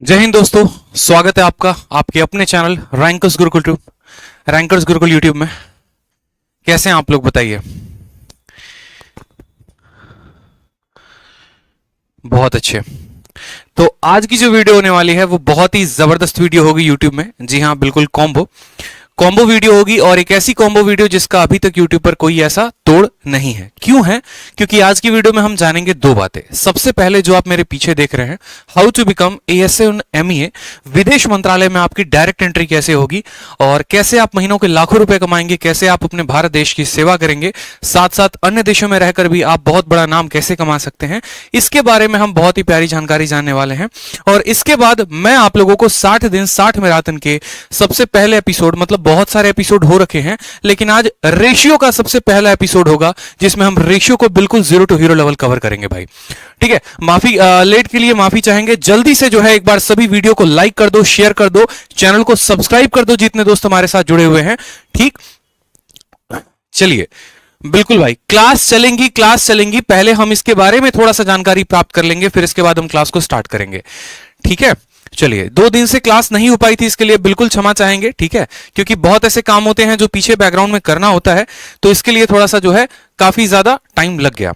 जय हिंद दोस्तों, स्वागत है आपका आपके अपने चैनल रैंकर्स गुरुकुल यूट्यूब में। कैसे हैं आप लोग बताइए। बहुत अच्छे। तो आज की जो वीडियो होने वाली है वो बहुत ही जबरदस्त वीडियो होगी यूट्यूब में। जी हाँ, बिल्कुल कॉम्बो वीडियो होगी, और एक ऐसी कॉम्बो वीडियो जिसका अभी तक यूट्यूब पर कोई ऐसा तोड़ नहीं है। क्यों है? क्योंकि आज की वीडियो में हम जानेंगे दो बातें। सबसे पहले जो आप मेरे पीछे देख रहे हैं, how to become ASA and MEA, विदेश मंत्रालय में आपकी डायरेक्ट एंट्री कैसे होगी और कैसे आप महीनों के लाखों रुपए कमाएंगे, कैसे आप अपने भारत देश की सेवा करेंगे, साथ साथ अन्य देशों में रहकर भी आप बहुत बड़ा नाम कैसे कमा सकते हैं, इसके बारे में हम बहुत ही प्यारी जानकारी जानने वाले हैं। और इसके बाद मैं आप लोगों को 60 दिन 60 मैराथन के सबसे पहले एपिसोड, मतलब बहुत सारे एपिसोड हो रखे हैं, लेकिन आज रेशियो का सबसे पहला एपिसोड होगा जिसमें हम रेशियो को बिल्कुल 0 to हीरो लेवल कवर करेंगे भाई। ठीक है, माफी लेट के लिए माफी चाहेंगे। जल्दी से जो है एक बार सभी वीडियो को लाइक कर दो, शेयर कर दो, चैनल को सब्सक्राइब कर दो जितने दोस्त हमारे साथ जुड़े हुए हैं। ठीक, चलिए बिल्कुल भाई, क्लास चलेंगी। पहले हम इसके बारे में थोड़ा सा जानकारी प्राप्त कर लेंगे, फिर इसके बाद हम क्लास को स्टार्ट करेंगे। ठीक है, चलिए 2 दिन से क्लास नहीं हो पाई थी, इसके लिए बिल्कुल क्षमा चाहेंगे। ठीक है, क्योंकि बहुत ऐसे काम होते हैं जो पीछे बैकग्राउंड में करना होता है, तो इसके लिए थोड़ा सा जो है काफी ज्यादा टाइम लग गया।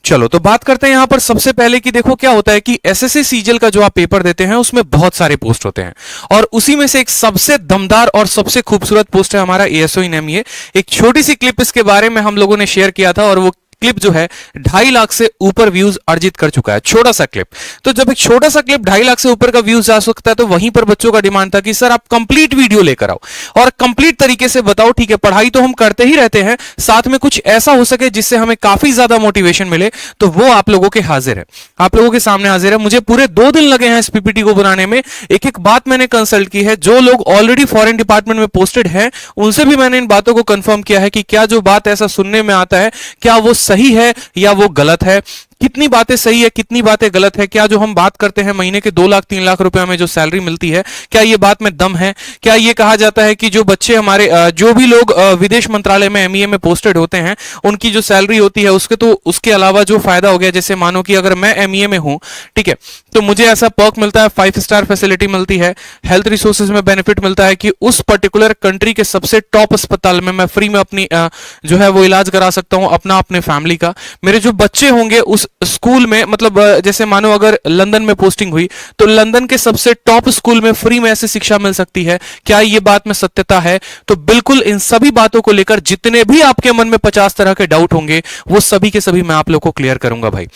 चलो तो बात करते हैं यहां पर सबसे पहले कि देखो क्या होता है कि एसएससी सीजीएल का जो आप पेपर देते हैं उसमें बहुत सारे पोस्ट होते हैं, और उसी में से एक सबसे दमदार और सबसे खूबसूरत पोस्ट है हमारा एएसओ इन एमईए। एक छोटी सी क्लिप इसके बारे में हम लोगों ने शेयर किया था, और वो क्लिप जो है 2.5 लाख से ऊपर व्यूज अर्जित कर चुका है। छोटा सा क्लिप, तो जब एक छोटा सा क्लिप 2.5 लाख से ऊपर का व्यूज जा सकता है, तो वहीं पर बच्चों का डिमांड था कि सर आप कंप्लीट वीडियो लेकर आओ और कंप्लीट तरीके से बताओ। ठीक है, पढ़ाई तो हम करते ही रहते हैं, साथ में कुछ ऐसा हो सके जिससे हमें काफी ज्यादा मोटिवेशन मिले, तो वो आप लोगों के हाजिर है, आप लोगों के सामने हाजिर है। मुझे पूरे 2 दिन लगे हैं इस पीपीटी को बनाने में। एक एक बात मैंने कंसल्ट की है, जो लोग ऑलरेडी फॉरेन डिपार्टमेंट में पोस्टेड हैं उनसे भी मैंने इन बातों को कंफर्म किया है कि क्या जो बात ऐसा सुनने में आता है क्या वो सही है या वो गलत है, कितनी बातें सही है कितनी बातें गलत है, क्या जो हम बात करते हैं महीने के 2 लाख 3 लाख रुपए हमें जो सैलरी मिलती है, क्या ये बात में दम है। क्या ये कहा जाता है कि जो बच्चे हमारे जो भी लोग विदेश मंत्रालय में एमईए में पोस्टेड होते हैं उनकी जो सैलरी होती है उसके तो उसके अलावा जो फायदा हो गया, जैसे मानो कि अगर मैं एमईए में हूं, ठीक है, तो मुझे ऐसा पर्क मिलता है, 5 स्टार फैसिलिटी मिलती है, हेल्थ रिसोर्सेज में बेनिफिट मिलता है कि उस पर्टिकुलर कंट्री के सबसे टॉप अस्पताल में मैं फ्री में अपनी जो है वो इलाज करा सकता हूं अपना, अपने फैमिली का। मेरे जो बच्चे होंगे उस स्कूल में, मतलब जैसे मानो अगर लंदन में पोस्टिंग हुई तो लंदन के सबसे टॉप स्कूल में फ्री में ऐसी शिक्षा मिल सकती है। क्या ये बात में सत्यता है? तो बिल्कुल इन सभी बातों को लेकर जितने भी आपके मन में 50 तरह के डाउट होंगे वो सभी के सभी मैं आप लोग को क्लियर करूंगा भाई।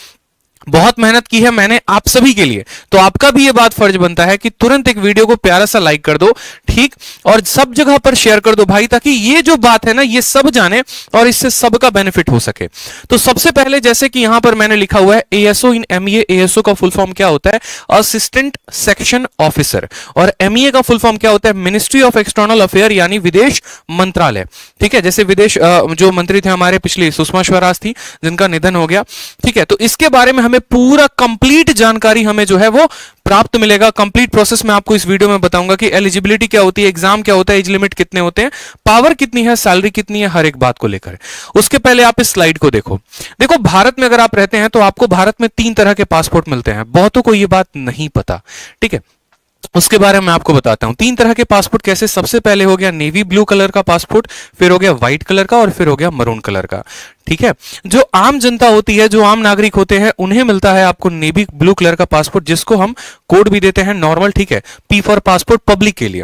बहुत मेहनत की है मैंने आप सभी के लिए, तो आपका भी ये बात फर्ज बनता है कि तुरंत एक वीडियो को प्यारा सा लाइक कर दो, ठीक, और सब जगह पर शेयर कर दो भाई, ताकि ये जो बात है ना ये सब जाने और इससे सबका बेनिफिट हो सके। तो सबसे पहले जैसे कि यहां पर मैंने लिखा हुआ है एएसओ इन एमईए, एएसओ का फुल फॉर्म क्या होता है? असिस्टेंट सेक्शन ऑफिसर, और एमईए का फुल फॉर्म क्या होता है? मिनिस्ट्री ऑफ एक्सटर्नल अफेयर, यानी विदेश मंत्रालय। ठीक है, जैसे विदेश जो मंत्री थे हमारे पिछले सुषमा स्वराज थी जिनका निधन हो गया। ठीक है, तो इसके बारे में हमें पूरा कंप्लीट जानकारी हमें जो है वो प्राप्त मिलेगा। कंप्लीट प्रोसेस मैं आपको इस वीडियो में बताऊंगा कि एलिजिबिलिटी क्या होती है, एग्जाम क्या होता है, एज लिमिट कितने होते हैं, पावर कितनी है, सैलरी कितनी है, हर एक बात को लेकर। उसके पहले आप इस स्लाइड को देखो। देखो, भारत में अगर आप रहते हैं तो आपको भारत में 3 तरह के पासपोर्ट मिलते हैं। बहुतों को यह बात नहीं पता, ठीक है, उसके बारे में आपको बताता हूं। 3 तरह के पासपोर्ट कैसे? सबसे पहले हो गया नेवी ब्लू कलर का पासपोर्ट, फिर हो गया व्हाइट कलर का, और फिर हो गया मरून कलर का। ठीक है, जो आम जनता होती है, जो आम नागरिक होते हैं, उन्हें मिलता है आपको नेवी ब्लू कलर का पासपोर्ट, जिसको हम कोड भी देते हैं नॉर्मल। ठीक है, पी फॉर पासपोर्ट, पब्लिक के लिए।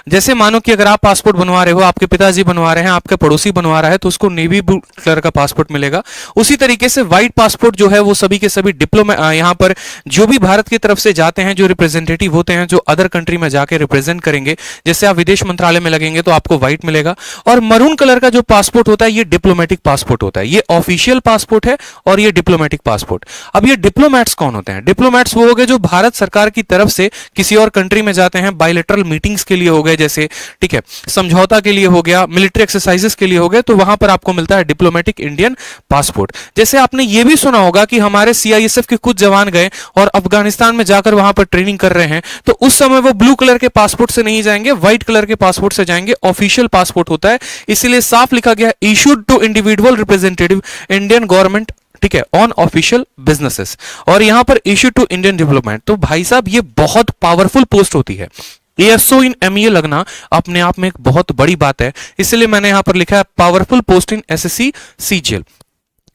जैसे मानो कि अगर आप पासपोर्ट बनवा रहे हो, आपके पिताजी बनवा रहे हैं, आपके पड़ोसी बनवा रहा है, तो उसको नेवी ब्लू कलर का पासपोर्ट मिलेगा। उसी तरीके से व्हाइट पासपोर्ट जो है वो सभी के सभी डिप्लोमा, यहां पर जो भी भारत की तरफ से जाते हैं, जो रिप्रेजेंटेटिव होते हैं, जो अदर कंट्री में जाके रिप्रेजेंट करेंगे, जैसे आप विदेश मंत्रालय में लगेंगे तो आपको व्हाइट मिलेगा। और मरून कलर का जो पासपोर्ट होता है ये डिप्लोमेटिक पासपोर्ट होता है, ये ऑफिशियल पासपोर्ट है, और ये डिप्लोमेटिक पासपोर्ट। अब ये डिप्लोमैट्स कौन होते हैं? डिप्लोमैट्स वो हो गए जो भारत सरकार की तरफ से किसी और कंट्री में जाते हैं, बायलैटरल मीटिंग्स के लिए हो गए, जैसे ठीक है समझौता के लिए हो गया, मिलिट्री एक्सरसाइजेस के लिए हो गए, तो वहां पर आपको मिलता है डिप्लोमेटिक इंडियन पासपोर्ट। जैसे आपने ये भी सुना होगा कि हमारे सीआईएसएफ के कुछ जवान गए और अफगानिस्तान में जाकर वहां पर ट्रेनिंग कर रहे हैं, तो उस समय वो ब्लू कलर के पासपोर्ट से नहीं जाएंगे, व्हाइट कलर के पासपोर्ट से जाएंगे। ऑफिशियल पासपोर्ट होता है, इसीलिए साफ लिखा गया issued to individual representative Indian government ठीक है, ऑन ऑफिशियल बिजनेसेस, और यहां पर इश्यू टू इंडियन डेवलपमेंट। तो भाई साहब ये बहुत पावरफुल पोस्ट होती है। एएसओ इन एमईए लगना अपने आप में एक बहुत बड़ी बात है, इसलिए मैंने यहां पर लिखा है पावरफुल पोस्ट इन एसएससी सीजीएल।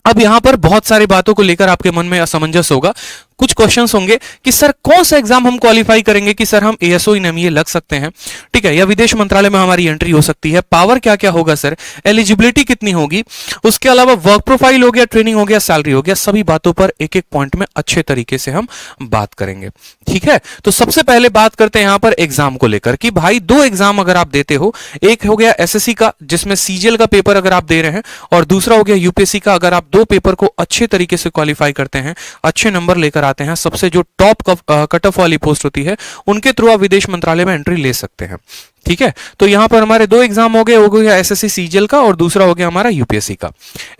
अब यहां पर बहुत सारी बातों को लेकर आपके मन में असमंजस होगा, कुछ क्वेश्चंस होंगे कि सर कौन सा एग्जाम हम क्वालिफाई करेंगे कि सर हम एएसओ इन एमईए लग सकते हैं, ठीक है, या विदेश मंत्रालय में हमारी एंट्री हो सकती है, पावर क्या क्या होगा सर, एलिजिबिलिटी कितनी होगी, उसके अलावा वर्क प्रोफाइल हो गया, ट्रेनिंग हो गया, सैलरी हो गया, सभी बातों पर एक एक पॉइंट में अच्छे तरीके से हम बात करेंगे। ठीक है, तो सबसे पहले बात करते हैं यहां पर एग्जाम को लेकर कि भाई दो एग्जाम अगर आप देते हो, एक हो गया एसएससी का जिसमें सीजीएल का पेपर अगर आप दे रहे हैं, और दूसरा हो गया यूपीएससी का। अगर आप दो पेपर को अच्छे तरीके से क्वालिफाई करते हैं, अच्छे नंबर लेकर आते हैं, सबसे जो टॉप कट ऑफ वाली पोस्ट होती है उनके थ्रू आप विदेश मंत्रालय में एंट्री ले सकते हैं। ठीक है, तो यहां पर हमारे दो एग्जाम हो गया एसएससी सीजीएल का और दूसरा हो गया हमारा यूपीएससी का।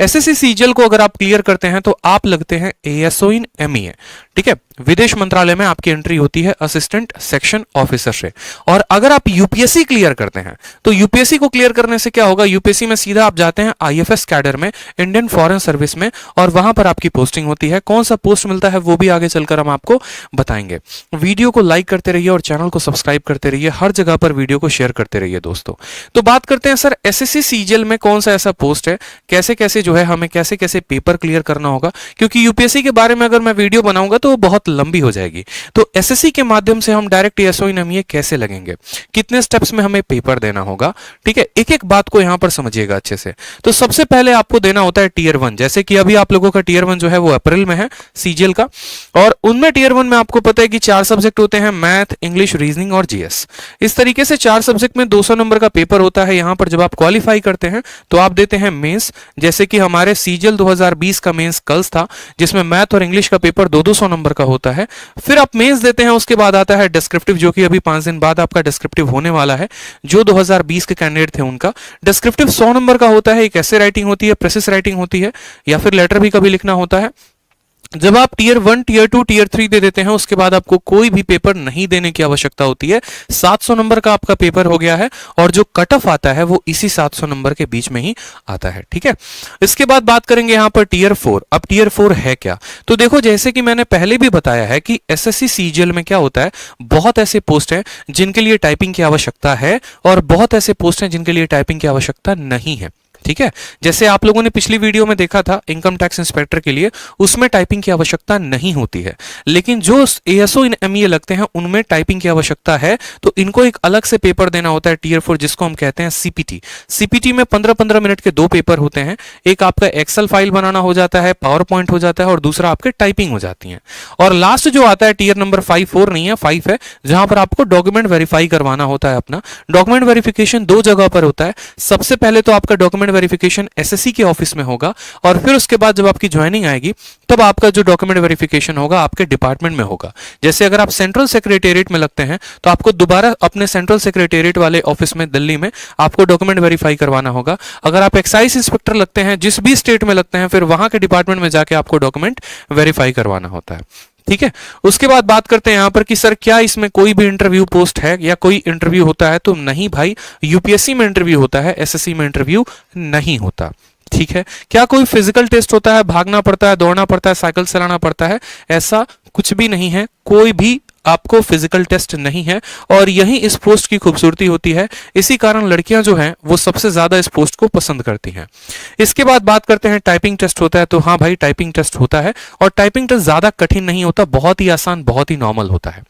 एसएससी सीजीएल को अगर आप क्लियर करते हैं तो आप लगते हैं एएसओ इन एमईए। ठीक है, विदेश मंत्रालय में आपकी एंट्री होती है असिस्टेंट सेक्शन ऑफिसर से। और अगर आप यूपीएससी क्लियर करते हैं तो यूपीएससी को क्लियर करने से क्या होगा, यूपीएससी में सीधा आप जाते हैं आईएफएस कैडर में, इंडियन फॉरेन सर्विस में, और वहां पर आपकी पोस्टिंग होती है। कौन सा पोस्ट मिलता है वो भी आगे चलकर हम आपको बताएंगे। वीडियो को लाइक करते रहिए और चैनल को सब्सक्राइब करते रहिए, हर जगह पर वीडियो को शेयर करते रहिए दोस्तों। तो बात करते हैं सर एसएससी सीजीएल में कौन सा ऐसा पोस्ट है, कैसे कैसे जो है हमें कैसे कैसे पेपर क्लियर करना होगा, क्योंकि यूपीएससी के बारे में अगर मैं वीडियो बनाऊंगा तो वो बहुत लंबी हो जाएगी। तो एसएससी के माध्यम से हम डायरेक्ट एएसओ इन एमईए कैसे लगेंगे, कितने स्टेप्स में हमें पेपर देना होगा, ठीक है, एक एक बात को यहां पर समझिएगा अच्छे से। तो सबसे पहले आपको देना होता है टीयर 1, जैसे कि अभी आप लोगों का टीयर 1 जो है वो अप्रैल में है सीजीएल का, और उनमें टीयर 1 में आपको पता है कि 4 सब्जेक्ट होते हैं, मैथ, इंग्लिश, रीजनिंग और जीएस। इस तरीके से 4 सब्जेक्ट में 200 नंबर का पेपर होता है। यहां पर जब आप क्वालिफाई करते हैं तो आप देते हैं मेंस, जैसे कि हमारे सीजीएल 2020 का मेंस कल था जिसमें मैथ और इंग्लिश का पेपर 200 नंबर का होता है। फिर आप मेंस देते हैं, उसके बाद आता है डिस्क्रिप्टिव, जो कि अभी 5 दिन बाद आपका डिस्क्रिप्टिव होने वाला है। जो 2020 के कैंडिडेट थे उनका डिस्क्रिप्टिव 100 नंबर का होता है। एक ऐसे राइटिंग होती है, प्रेसिस राइटिंग होती है, या फिर लेटर भी कभी लिखना होता है। जब आप टीयर 1, टीयर 2, टीयर 3 दे देते हैं उसके बाद आपको कोई भी पेपर नहीं देने की आवश्यकता होती है। 700 नंबर का आपका पेपर हो गया है और जो कट ऑफ आता है वो इसी 700 नंबर के बीच में ही आता है। ठीक है, इसके बाद बात करेंगे यहां पर टीयर 4। अब टीयर 4 है क्या, तो देखो जैसे कि मैंने पहले भी बताया है कि एसएससी सीजीएल में क्या होता है, बहुत ऐसे पोस्ट हैं जिनके लिए टाइपिंग की आवश्यकता है और बहुत ऐसे पोस्ट हैं जिनके लिए टाइपिंग की आवश्यकता नहीं है। ठीक है, जैसे आप लोगों ने पिछली वीडियो में देखा था इनकम टैक्स इंस्पेक्टर के लिए, उसमें टाइपिंग की आवश्यकता नहीं होती है, लेकिन जो एएसओ इन एमईए लगते हैं उनमें टाइपिंग की आवश्यकता है। तो इनको एक अलग से पेपर देना होता है टीयर 4, जिसको हम कहते हैं सीपीटी। सीपीटी में 15-15 मिनट के 2 पेपर होते हैं। एक आपका एक्सेल फाइल बनाना हो जाता है, पावर पॉइंट हो जाता है, और दूसरा आपके टाइपिंग हो जाती है। और लास्ट जो आता है टीयर नंबर 5, 4 नहीं है 5 है, जहां पर आपको डॉक्यूमेंट वेरीफाई करवाना होता है अपना। डॉक्यूमेंट वेरिफिकेशन 2 जगह पर होता है। सबसे पहले तो आपका डॉक्यूमेंट वेरिफिकेशन एसएससी के ऑफिस में होगा, और फिर उसके बाद जब आपकी ज्वाइनिंग आएगी तब आपका जो डॉक्यूमेंट वेरिफिकेशन होगा आपके डिपार्टमेंट में होगा। जैसे अगर आप सेंट्रल सेक्रेटेरिएट में लगते हैं तो आपको दोबारा अपने सेंट्रल सेक्रेटेरिएट वाले ऑफिस में दिल्ली में आपको डॉक्यूमेंट वेरीफाई करवाना होगा। अगर आप एक्साइज इंस्पेक्टर लगते हैं, जिस भी स्टेट में लगते हैं, फिर वहां के डिपार्टमेंट में जाके आपको डॉक्यूमेंट वेरीफाई करवाना होता है। ठीक है, उसके बाद बात करते हैं यहां पर कि सर क्या इसमें कोई भी इंटरव्यू पोस्ट है या कोई इंटरव्यू होता है, तो नहीं भाई, यूपीएससी में इंटरव्यू होता है, एसएससी में इंटरव्यू नहीं होता। ठीक है, क्या कोई फिजिकल टेस्ट होता है, भागना पड़ता है, दौड़ना पड़ता है, साइकिल चलाना पड़ता है, ऐसा कुछ भी नहीं है। कोई भी आपको फिजिकल टेस्ट नहीं है, और यही इस पोस्ट की खूबसूरती होती है। इसी कारण लड़कियां जो हैं वो सबसे ज्यादा इस पोस्ट को पसंद करती हैं। इसके बाद बात करते हैं टाइपिंग टेस्ट होता है, तो हाँ भाई टाइपिंग टेस्ट होता है, और टाइपिंग टेस्ट ज्यादा कठिन नहीं होता, बहुत ही आसान, बहुत ही नॉर्मल होता है।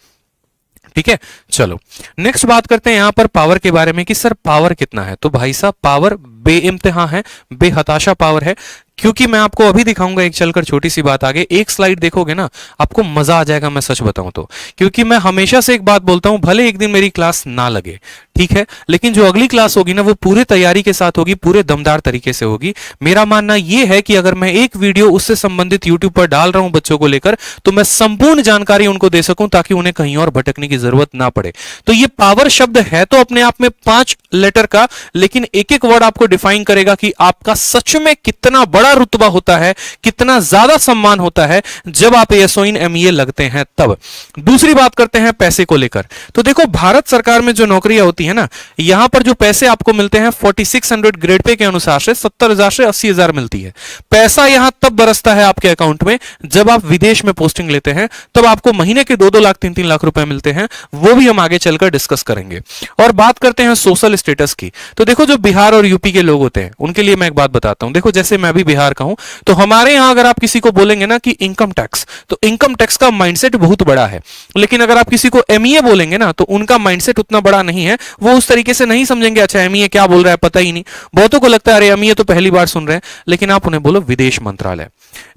ठीक है, चलो नेक्स्ट बात करते हैं यहां पर पावर के बारे में कि सर पावर कितना है। तो भाई साहब पावर बेइंतहा है, बेहताशा पावर है, क्योंकि मैं आपको अभी दिखाऊंगा एक चलकर छोटी सी बात आगे। एक स्लाइड देखोगे ना आपको मजा आ जाएगा, मैं सच बताऊं तो, क्योंकि मैं हमेशा से एक बात बोलता हूं, भले एक दिन मेरी क्लास ना लगे, ठीक है, लेकिन जो अगली क्लास होगी ना वो पूरी तैयारी के साथ होगी, पूरे दमदार तरीके से होगी। मेरा मानना यह है कि अगर मैं एक वीडियो उससे संबंधित यूट्यूब पर डाल रहा हूं बच्चों को लेकर, तो मैं संपूर्ण जानकारी उनको दे सकूं ताकि उन्हें कहीं और भटकने की जरूरत ना पड़े। तो ये पावर शब्द है तो अपने आप में 5 लेटर का, लेकिन एक एक वर्ड आपको डिफाइन करेगा कि आपका सच में कितना बड़ा रुतबा होता है, कितना ज्यादा सम्मान होता है जब आप एएसओ इन एमईए लगते हैं तब। दूसरी बात करते हैं पैसे को लेकर। तो देखो भारत सरकार में जो नौकरियां होती है ना, यहां पर जो पैसे आपको मिलते हैं 4600 ग्रेड पे के अनुसार से 70,000 से 80,000 मिलती है। पैसा यहां तब बरसता है आपके अकाउंट में जब आप विदेश में पोस्टिंग लेते हैं, तब आपको महीने के 2-2 लाख 3-3 लाख रुपए मिलते हैं। वो भी हम आगे चलकर डिस्कस करेंगे। और बात करते हैं सोशल स्टेटस की। तो देखो, जो बिहार और यूपी के लोग होते हैं उनके लिए मैं एक बात बताता हूं। देखो, जैसे मैं भी बिहार का हूं, तो हमारे यहां अगर आप किसी को बोलेंगे ना कि इनकम टैक्स, तो इनकम टैक्स का माइंडसेट बहुत बड़ा है। लेकिन अगर आप किसी को एमईए बोलेंगे ना, तो उनका माइंडसेट उतना बड़ा नहीं है। वो उस तरीके से नहीं समझेंगे, अच्छा एमईए क्या बोल रहा है, पता ही नहीं। बहुतों को लगता है अरे एमईए तो पहली बार सुन रहे हैं। लेकिन आप उन्हें बोलो विदेश मंत्रालय।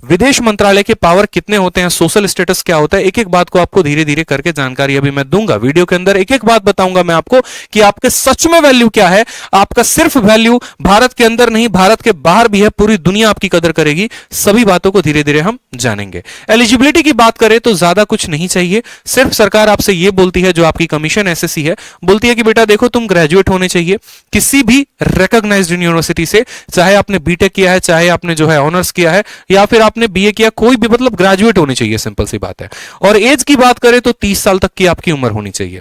विदेश मंत्रालय के पावर कितने होते हैं, सोशल स्टेटस क्या होता है, एक एक बात को आपको धीरे धीरे करके जानकारी अभी मैं दूंगा। वीडियो के अंदर एक एक बात बताऊंगा मैं आपको कि आपके सच में वैल्यू क्या है। आपका सिर्फ वैल्यू भारत के अंदर नहीं, भारत के बाहर भी है। पूरी दुनिया आपकी कदर करेगी। सभी बातों को धीरे धीरे हम जानेंगे। एलिजिबिलिटी की बात करें तो ज्यादा कुछ नहीं चाहिए। सिर्फ सरकार आपसे यह बोलती है, जो आपकी कमीशन एसएससी है, बोलती है कि बेटा देखो, तुम ग्रेजुएट होने चाहिए किसी भी रिकॉग्नाइज्ड यूनिवर्सिटी से, चाहे आपने बीटेक किया है, चाहे आपने जो है ऑनर्स किया है, या फिर आपने बीए किया, कोई भी, मतलब ग्रेजुएट होनी चाहिए। सिंपल सी बात है। और एज की बात करें तो 30 साल तक की आपकी उम्र होनी चाहिए।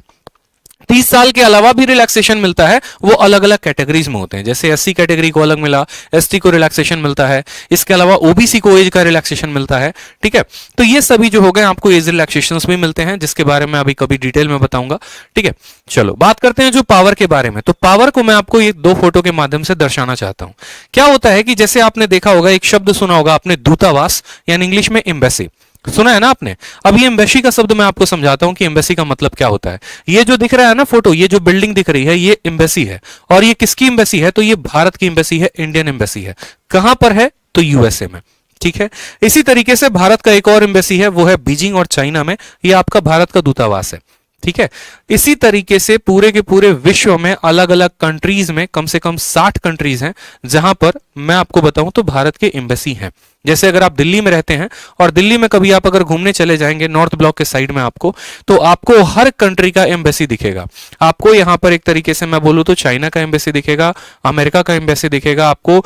30 साल के अलावा भी रिलैक्सेशन मिलता है, वो अलग अलग कैटेगरीज में होते हैं। जैसे एससी कैटेगरी को अलग मिला, एसटी को रिलैक्सेशन मिलता है, इसके अलावा ओबीसी को एज का रिलैक्सेशन मिलता है। ठीक है, तो ये सभी जो हो गए आपको एज रिलैक्सेशंस भी मिलते हैं, जिसके बारे में अभी कभी डिटेल में बताऊंगा। ठीक है, चलो बात करते हैं जो पावर के बारे में। तो पावर को मैं आपको ये 2 फोटो के माध्यम से दर्शाना चाहता हूं। क्या होता है कि जैसे आपने देखा होगा, एक शब्द सुना होगा आपने, दूतावास, यानी इंग्लिश में एम्बेसी। सुना है ना आपने। अब ये एम्बेसी का शब्द मैं आपको समझाता हूं कि एम्बेसी का मतलब क्या होता है। ये जो दिख रहा है ना फोटो, ये जो बिल्डिंग दिख रही है, ये एम्बेसी है। और ये किसकी एम्बेसी है, तो ये भारत की एम्बेसी है, इंडियन एम्बेसी है। कहां पर है, तो यूएसए में। ठीक है, इसी तरीके से भारत का एक और एम्बेसी है, वो है बीजिंग और चाइना में। ये आपका भारत का दूतावास है। ठीक है, इसी तरीके से पूरे के पूरे विश्व में अलग अलग कंट्रीज में कम से कम 60 कंट्रीज हैं जहां पर मैं आपको बताऊं तो भारत के एम्बेसी हैं। जैसे अगर आप दिल्ली में रहते हैं और दिल्ली में कभी आप अगर घूमने चले जाएंगे नॉर्थ ब्लॉक के साइड में आपको, तो आपको हर कंट्री का एम्बेसी दिखेगा। आपको यहां पर एक तरीके से मैं बोलूं तो चाइना का एम्बेसी दिखेगा, अमेरिका का एम्बेसी दिखेगा, आपको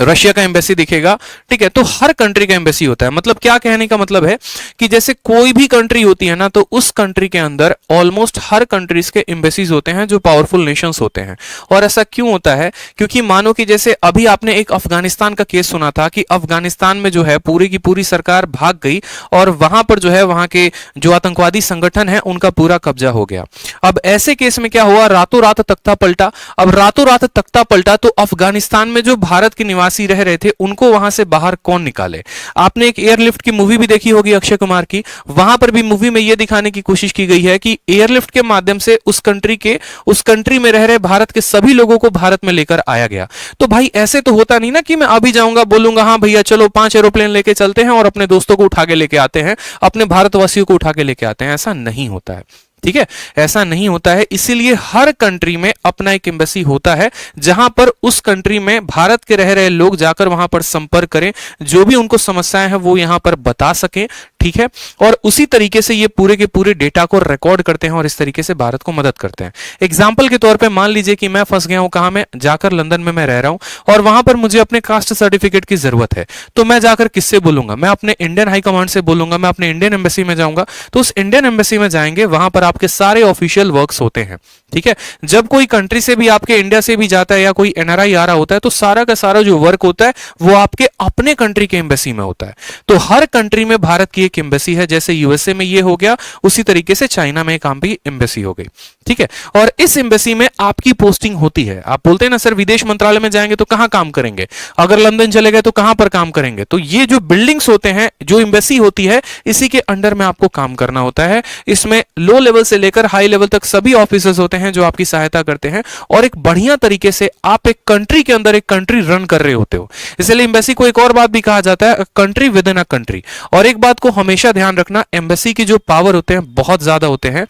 रशिया का एम्बेसी दिखेगा। ठीक है, तो हर कंट्री का एम्बेसी होता है। मतलब क्या कहने का मतलब है कि जैसे कोई भी कंट्री होती है ना, तो उस कंट्री के अंदर ऑलमोस्ट हर कंट्रीज के एम्बेसीज होते हैं जो पावरफुल नेशंस होते हैं। और ऐसा क्यों होता है, क्योंकि मानो कि जैसे अभी आपने एक अफगानिस्तान का केस सुना था कि अफगानिस्तान में जो है पूरी की पूरी सरकार भाग गई और वहां पर जो है वहां के जो आतंकवादी संगठन है उनका पूरा कब्जा हो गया। अब ऐसे केस में क्या हुआ, रातों रात तख्ता पलटा। अब रातों रात तख्ता पलटा तो अफगानिस्तान में जो भारत के निवासी रह रहे थे उनको वहां से बाहर कौन निकाले। आपने एक एयरलिफ्ट की मूवी भी देखी होगी अक्षय कुमार की, वहां पर भी मूवी में यह दिखाने की कोशिश की गई है कि एयरलिफ्ट के माध्यम से उस कंट्री में रह रहे भारत के सभी लोगों को भारत में लेकर आया गया। तो भाई ऐसे तो होता नहीं ना कि मैं अभी जाऊंगा बोलूंगा हाँ भैया चलो 5 एरोप्लेन लेके चलते हैं और अपने दोस्तों को उठा के लेके आते हैं, अपने भारतवासियों को उठा के लेके आते हैं। ऐसा नहीं होता है। ठीक है, ऐसा नहीं होता है। इसीलिए हर कंट्री में अपना एक एम्बेसी होता है जहां पर उस कंट्री में भारत के रह रहे लोग जाकर वहां पर संपर्क करें, जो भी उनको समस्याएं हैं वो यहां पर बता सकें। ठीक है, और उसी तरीके से ये पूरे के पूरे डेटा को रिकॉर्ड करते हैं और इस तरीके से भारत को मदद करते हैं। एग्जाम्पल के तौर पे मान लीजिए कि मैं फंस गया हूं, कहां में जाकर, लंदन में मैं रह रहा हूं और वहां पर मुझे अपने कास्ट सर्टिफिकेट की जरूरत है, तो मैं जाकर किससे बोलूंगा, मैं अपने इंडियन हाई कमांड से बोलूंगा, मैं अपने इंडियन एम्बेसी में जाऊंगा। तो उस इंडियन एम्बेसी में जाएंगे, वहां पर आपके सारे ऑफिशियल वर्क्स होते हैं। ठीक है, जब कोई कंट्री से भी आपके इंडिया से भी जाता है या कोई एनआरआई आ रहा होता है, तो सारा का सारा जो वर्क होता है वो आपके अपने कंट्री के एम्बेसी में होता है। तो हर कंट्री में भारत की एक एम्बेसी है। जैसे यूएसए में ये हो गया, उसी तरीके से चाइना में काम भी एम्बेसी हो गई। ठीक है, और इस एम्बेसी में आपकी पोस्टिंग होती है। आप बोलते हैं ना सर विदेश मंत्रालय में जाएंगे तो कहां काम करेंगे, अगर लंदन चले गए तो कहां पर काम करेंगे, तो ये जो बिल्डिंग्स होते हैं, जो एम्बेसी होती है, इसी के अंडर में आपको काम करना होता है। इसमें लो लेवल से लेकर हाई लेवल तक सभी ऑफिसर्स होते हैं जो आपकी सहायता करते हैं और एक बढ़िया तरीके से आप एक कंट्री के अंदर एक कंट्री रन कर रहे होते हो। इसलिए एम्बेसी को एक और बात भी कहा जाता है, country with in a country. और एक बात को हमेशा ध्यान रखना, एम्बेसी की जो पावर होते हैं बहुत ज्यादा होते हैं।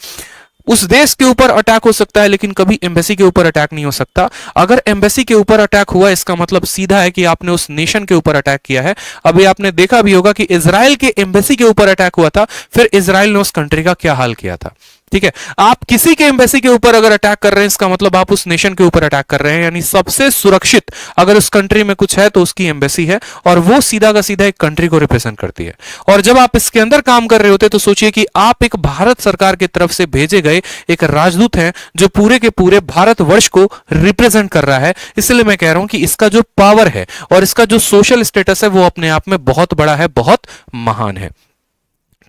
उस देश के ऊपर अटैक हो सकता है लेकिन कभी एम्बेसी के ऊपर अटैक नहीं हो सकता। अगर एम्बेसी के ऊपर अटैक हुआ इसका मतलब सीधा है कि आपने उस नेशन के ऊपर अटैक किया है। अभी आपने देखा भी होगा कि इजराइल के एम्बेसी के ऊपर अटैक हुआ था, फिर इजराइल ने उस कंट्री का क्या हाल किया था। ठीक है, आप किसी के एम्बेसी के ऊपर अगर अटैक कर रहे हैं, इसका मतलब आप उस नेशन के ऊपर अटैक कर रहे हैं। यानी सबसे सुरक्षित अगर उस कंट्री में कुछ है तो उसकी एम्बेसी है, और वो सीधा का सीधा एक कंट्री को रिप्रेजेंट करती है। और जब आप इसके अंदर काम कर रहे होते तो सोचिए कि आप एक भारत सरकार की तरफ से भेजे गए एक राजदूत हैं जो पूरे के पूरे भारतवर्ष को रिप्रेजेंट कर रहा है। इसलिए मैं कह रहा हूं कि इसका जो पावर है और इसका जो सोशल स्टेटस है वो अपने आप में बहुत बड़ा है, बहुत महान है।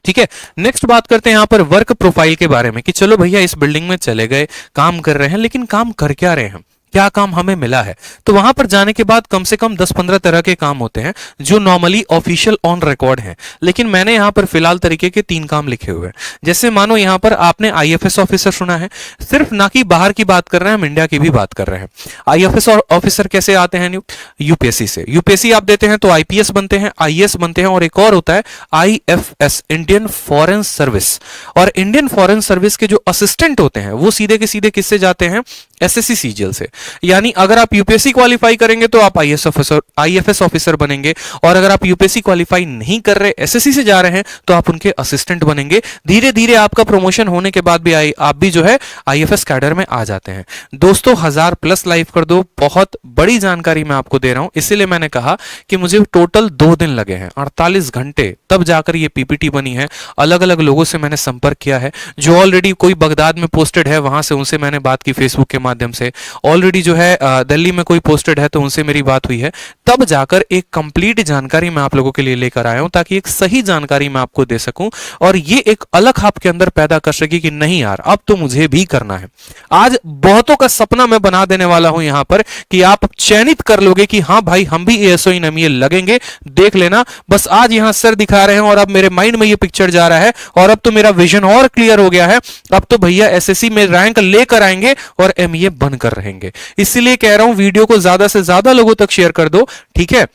ठीक है, नेक्स्ट बात करते हैं यहां पर वर्क प्रोफाइल के बारे में कि चलो भैया इस बिल्डिंग में चले गए, काम कर रहे हैं, लेकिन काम कर क्या रहे हैं, क्या काम हमें मिला है। तो वहां पर जाने के बाद कम से कम 10-15 तरह के काम होते हैं जो नॉर्मली ऑफिशियल ऑन रिकॉर्ड हैं, लेकिन मैंने यहां पर फिलहाल तरीके के 3 काम लिखे हुए हैं। जैसे मानो यहां पर आपने आईएफएस ऑफिसर सुना है, सिर्फ ना कि बाहर की बात कर रहे हैं, हम इंडिया की भी बात कर रहे हैं। आईएफएस ऑफिसर कैसे आते हैं, यूपीएससी से। यूपीएससी आप देते हैं तो आईपीएस बनते हैं, आईएएस बनते हैं, और एक और होता है आईएफएस, इंडियन फॉरेन सर्विस। और इंडियन फॉरेन सर्विस के जो असिस्टेंट होते हैं वो सीधे के सीधे किससे जाते हैं, एसएससी सीजीएल से। यानी अगर आप यूपीएससी क्वालिफाई करेंगे तो आप आईएफएस ऑफिसर बनेंगे, और अगर आप यूपीएससी क्वालिफाई नहीं कर रहे, एसएससी से जा रहे हैं, तो आप उनके असिस्टेंट बनेंगे। धीरे धीरे आपका प्रमोशन होने के बाद भी आप भी जो है आईएफएस कैडर में आ जाते हैं। दोस्तों 1000+ लाइव कर दो, बहुत बड़ी जानकारी मैं आपको दे रहा हूं, इसीलिए मैंने कहा कि मुझे टोटल 2 दिन लगे हैं, 48 घंटे, तब जाकर ये पीपीटी बनी है। अलग अलग लोगों से मैंने संपर्क किया है, जो ऑलरेडी कोई बगदाद में पोस्टेड है वहां से उनसे मैंने बात की फेसबुक के माध्यम से, ऑलरेडी जो है दिल्ली में कोई पोस्टेड है तो उनसे मेरी बात हुई है, तब जाकर एक कंप्लीट जानकारी मैं आप लोगों के लिए लेकर आया हूं, ताकि एक सही जानकारी मैं आपको दे सकूं और ये एक अलग आपके अंदर पैदा कर सके कि नहीं यार अब तो मुझे भी करना है। आज बहुतों का सपना मैं बना देने वाला हूं यहां पर कि आप चयनित कर लोगे कि हां भाई हम भी एएसओ इन एमईए लगेंगे, देख लेना। बस आज यहां सर दिखा रहे हैं और अब मेरे माइंड में ये पिक्चर जा रहा है, और अब तो मेरा विजन और क्लियर हो गया है। अब तो भैया एसएससी में रैंक लेकर आएंगे और एमईए बनकर रहेंगे। इसीलिए कह रहा हूं वीडियो को ज्यादा से ज्यादा लोगों तक शेयर कर दो, ठीक है,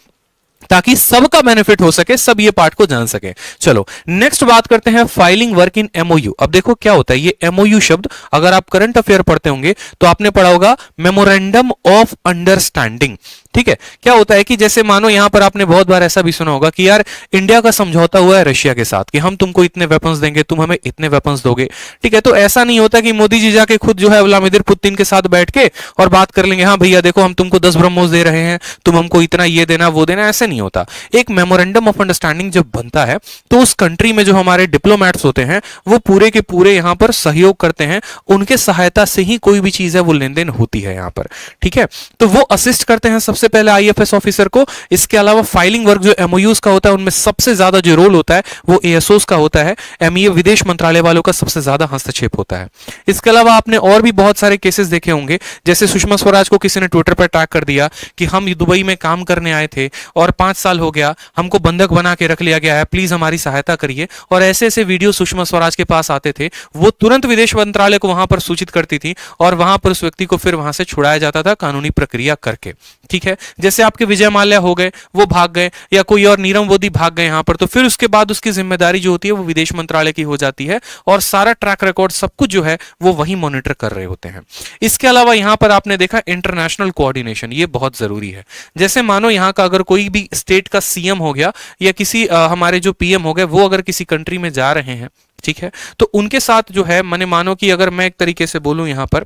ताकि सबका बेनिफिट हो सके, सब ये पार्ट को जान सके। चलो नेक्स्ट बात करते हैं फाइलिंग वर्क इन एमओयू। अब देखो क्या होता है ये एमओयू शब्द, अगर आप करंट अफेयर पढ़ते होंगे तो आपने पढ़ा होगा मेमोरेंडम ऑफ अंडरस्टैंडिंग। ठीक है, क्या होता है कि जैसे मानो यहां पर आपने बहुत बार ऐसा भी सुना होगा कि यार इंडिया का समझौता हुआ है रशिया के साथ कि हम तुमको इतने वेपन्स देंगे, तुम हमें इतने वेपन्स दोगे। ठीक है, तो ऐसा नहीं होता कि मोदी जी जाके खुद जो है व्लादिमीर पुतिन के साथ बैठ के और बात कर लेंगे, हाँ भैया देखो हम तुमको 10 ब्रह्मोस दे रहे हैं, तुम हमको इतना ये देना वो देना, ऐसे नहीं होता। एक मेमोरेंडम ऑफ अंडरस्टैंडिंग जब बनता है तो उस कंट्री में जो हमारे डिप्लोमैट्स होते हैं वो पूरे के पूरे यहां पर सहयोग करते हैं, उनके सहायता से ही कोई भी चीज है वो लेन देन होती है यहां पर। ठीक है, तो वो असिस्ट करते हैं सबसे पहले आईएफएस ऑफिसर को। इसके अलावा फाइलिंग वर्क जो एमओयूज का होता है उनमें सबसे ज्यादा जो रोल होता है वो एएसओस का होता है, एमईए विदेश मंत्रालय वालों का सबसे ज्यादा हस्तक्षेप होता है। इसके अलावा आपने और भी बहुत सारे केसेस देखे होंगे, जैसे सुषमा स्वराज को किसी ने ट्विटर पर टैग कर दिया कि हम दुबई में काम करने आए थे और 5 साल हो गया, हमको बंधक बना के रख लिया गया है, प्लीज हमारी सहायता करिए। और ऐसे ऐसे वीडियो सुषमा स्वराज के पास आते थे, वो तुरंत विदेश मंत्रालय को वहां पर सूचित करती थी और वहां पर उस व्यक्ति को फिर वहां से छुड़ाया जाता था कानूनी प्रक्रिया करके। ठीक है, जैसे आपके विजय माल्या हो गए, वो भाग गए, या कोई और नीरव मोदी भाग गए यहां पर, तो फिर उसके बाद उसकी जिम्मेदारी जो होती है वो विदेश मंत्रालय की हो जाती है और सारा ट्रैक रिकॉर्ड सब कुछ जो है वो वही मॉनिटर कर रहे होते हैं। इसके अलावा यहां पर आपने देखा इंटरनेशनल कोऑर्डिनेशन, ये बहुत जरूरी है। जैसे मानो यहां का अगर कोई भी स्टेट का सीएम हो गया या किसी हमारे जो पीएम हो गए, वो अगर किसी कंट्री में जा रहे हैं, ठीक है, तो उनके साथ जो है माने मानो कि अगर मैं एक तरीके से बोलूं यहां पर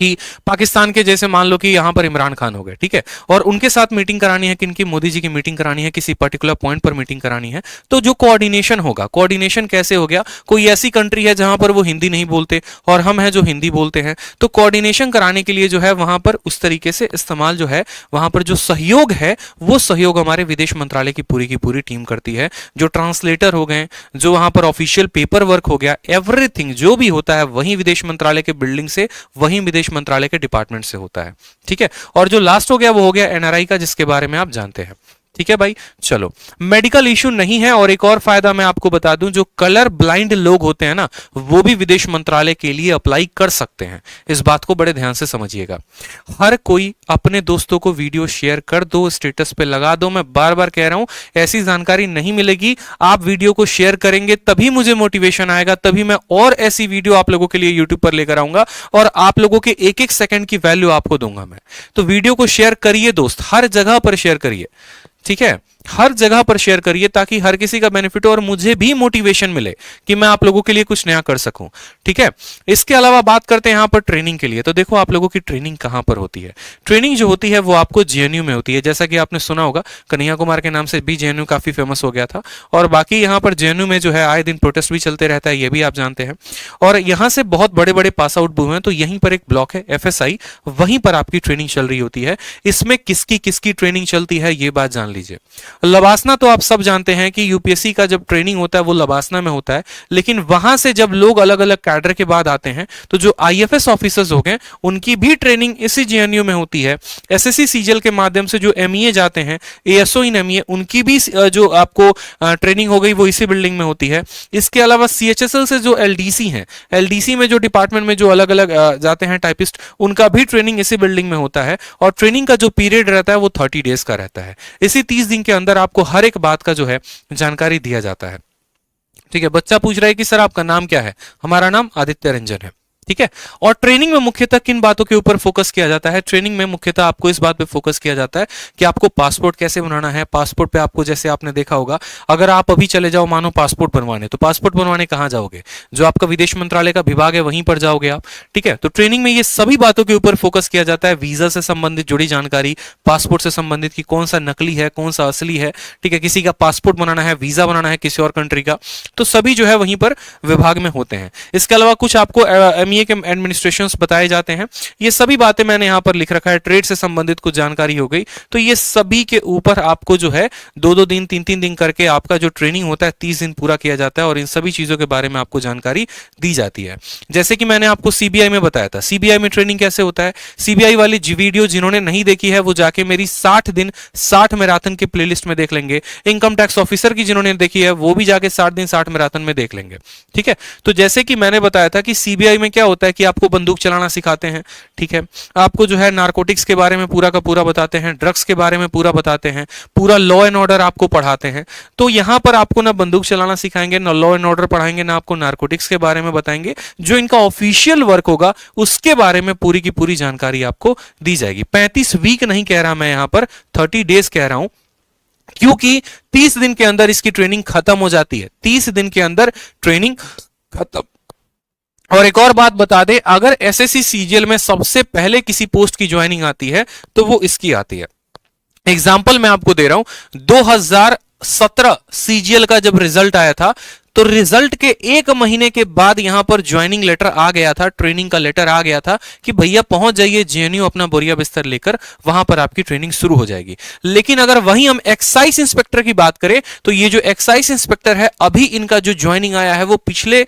कि पाकिस्तान के जैसे मान लो कि यहां पर इमरान खान हो गए, ठीक है, और उनके साथ मीटिंग करानी है, किनकी, मोदी जी की मीटिंग करानी है, किसी पर्टिकुलर पॉइंट पर मीटिंग करानी है, तो जो कोऑर्डिनेशन होगा, कोऑर्डिनेशन कैसे हो गया, कोई ऐसी कंट्री है जहां पर वो हिंदी नहीं बोलते और हम हैं जो हिंदी बोलते हैं, तो कोऑर्डिनेशन कराने के लिए जो है वहां पर उस तरीके से इस्तेमाल जो है वहां पर जो सहयोग है वो सहयोग हमारे विदेश मंत्रालय की पूरी टीम करती है। जो ट्रांसलेटर हो गए, जो वहां पर ऑफिशियल पेपर वर्क हो गया, एवरीथिंग जो भी होता है वही विदेश मंत्रालय के बिल्डिंग से, वही विदेश मंत्रालय के डिपार्टमेंट से होता है। ठीक है, और जो लास्ट हो गया वो हो गया एनआरआई का, जिसके बारे में आप जानते हैं। ठीक है भाई, चलो मेडिकल इश्यू नहीं है। और एक और फायदा मैं आपको बता दूं, जो कलर ब्लाइंड लोग होते हैं ना, वो भी विदेश मंत्रालय के लिए अप्लाई कर सकते हैं। इस बात को बड़े ध्यान से समझिएगा। हर कोई अपने दोस्तों को वीडियो शेयर कर दो, स्टेटस पे लगा दो। मैं बार बार कह रहा हूं, ऐसी जानकारी नहीं मिलेगी। आप वीडियो को शेयर करेंगे तभी मुझे मोटिवेशन आएगा, तभी मैं और ऐसी वीडियो आप लोगों के लिए यूट्यूब पर लेकर आऊंगा और आप लोगों के एक एक सेकंड की वैल्यू आपको दूंगा मैं। तो वीडियो को शेयर करिए दोस्त, हर जगह पर शेयर करिए। ठीक है, हर जगह पर शेयर करिए ताकि हर किसी का बेनिफिट हो और मुझे भी मोटिवेशन मिले कि मैं आप लोगों के लिए कुछ नया कर सकूं। ठीक है, इसके अलावा बात करते हैं यहां पर ट्रेनिंग के लिए। तो देखो आप लोगों की ट्रेनिंग कहां पर होती है। ट्रेनिंग जो होती है वो आपको जेएनयू में होती है। जैसा कि आपने सुना होगा, कन्हैया कुमार के नाम से भी जेएनयू काफी फेमस हो गया था, और बाकी यहां पर जेएनयू में जो है आए दिन प्रोटेस्ट भी चलते रहता है, ये भी आप जानते हैं। और यहां से बहुत बड़े बड़े पास आउट हुए हैं। तो यहीं पर एक ब्लॉक है एफएसआई, वहीं पर आपकी ट्रेनिंग चल रही होती है। इसमें किसकी किसकी ट्रेनिंग चलती है ये बात जान लीजिए। लवासना तो आप सब जानते हैं कि यूपीएससी का जब ट्रेनिंग होता है वो लवासना में होता है, लेकिन वहां से जब लोग अलग अलग कैडर के बाद आते हैं तो जो आईएफएस ऑफिसर्स हो गए उनकी भी ट्रेनिंग इसी जेएनयू में होती है। एसएससी सीजीएल के माध्यम से जो एमईए जाते हैं, एएसओ इन एमईए, उनकी भी जो आपको ट्रेनिंग हो गई वो इसी बिल्डिंग में होती है। इसके अलावा सीएचएसएल से जो एलडीसी हैं, एलडीसी में जो डिपार्टमेंट में जो अलग अलग जाते हैं टाइपिस्ट, उनका भी ट्रेनिंग इसी बिल्डिंग में होता है। और ट्रेनिंग का जो पीरियड रहता है वो 30 डेज का रहता है। इसी 30 दिन के अंदर आपको हर एक बात का जो है जानकारी दिया जाता है। ठीक है, बच्चा पूछ रहा है कि सर आपका नाम क्या है? हमारा नाम आदित्य रंजन है। ठीक है, और ट्रेनिंग में मुख्यतः किन बातों के ऊपर फोकस किया जाता है? ट्रेनिंग में मुख्यतः आपको इस बात पे फोकस किया जाता है कि आपको पासपोर्ट कैसे बनाना है। पासपोर्ट पे आपको, जैसे आपने देखा होगा, अगर आप अभी चले जाओ मानो पासपोर्ट बनवाने, तो पासपोर्ट बनवाने कहां जाओगे? जो आपका विदेश मंत्रालय का विभाग है वहीं पर जाओगे आप। ठीक है, तो ट्रेनिंग में ये सभी बातों के ऊपर फोकस किया जाता है। वीजा से संबंधित जुड़ी जानकारी, पासपोर्ट से संबंधित कि कौन सा नकली है कौन सा असली है। ठीक है, किसी का पासपोर्ट बनाना है, वीजा बनाना है किसी और कंट्री का, तो सभी जो है वहीं पर विभाग में होते हैं। इसके अलावा कुछ आपको एमईए के एडमिनिस्ट्रेशन बताए जाते हैं। ये सभी बातें मैंने यहां पर लिख रखा है। ट्रेड से संबंधित कुछ जानकारी हो गई, तो ये सभी के ऊपर आपको जो है 2-2 दिन 3-3 दिन करके आपका जो ट्रेनिंग होता है 30 दिन पूरा किया जाता है, और इन सभी चीजों के बारे में आपको जानकारी दी जाती है। जैसे कि मैंने आपको सीबीआई में बताया था, सीबीआई में ट्रेनिंग कैसे होता है। सीबीआई वाली वीडियो जिन्होंने नहीं देखी है वो जाके मेरी 60 दिन 60 मैराथन के प्लेलिस्ट में देख लेंगे। इनकम टैक्स ऑफिसर की जिन्होंने देखी है वो भी जाके 60 दिन 60 मैराथन में देख लेंगे। ठीक है, तो जैसे कि मैंने बताया था कि सीबीआई में क्या होता है कि आपको बंदूक चलाना सिखाते हैं। ठीक है, आपको जो है नारकोटिक्स के बारे में पूरा का पूरा बताते हैं, ड्रग्स के बारे में पूरा बताते हैं, पूरा लॉ एंड ऑर्डर आपको पढ़ाते हैं। तो यहां पर आपको ना बंदूक चलाना सिखाएंगे, ना लॉ एंड ऑर्डर पढ़ाएंगे, ना आपको नारकोटिक्स के बारे में बताएंगे। जो इनका ऑफिशियल वर्क होगा उसके बारे में पूरी की पूरी जानकारी आपको दी जाएगी। 35 वीक नहीं कह रहा मैं, यहां पर 30 डेज कह रहा हूं, क्योंकि 30 दिन के अंदर इसकी ट्रेनिंग खत्म हो जाती है। 30 दिन के अंदर ट्रेनिंग खत्म। और एक और बात बता दें, अगर एसएससी सीजीएल में सबसे पहले किसी पोस्ट की ज्वाइनिंग आती है तो वो इसकी आती है। एग्जाम्पल मैं आपको दे रहा हूं, 2017 सीजीएल का जब रिजल्ट आया था तो रिजल्ट के 1 महीने के बाद यहां पर ज्वाइनिंग लेटर आ गया था, ट्रेनिंग का लेटर आ गया था कि भैया पहुंच जाइए जेएनयू, अपना बोरिया बिस्तर लेकर, वहां पर आपकी ट्रेनिंग शुरू हो जाएगी। लेकिन अगर वहीं हम एक्साइज इंस्पेक्टर की बात करें तो ये जो एक्साइज इंस्पेक्टर है, अभी इनका जो ज्वाइनिंग आया है वो पिछले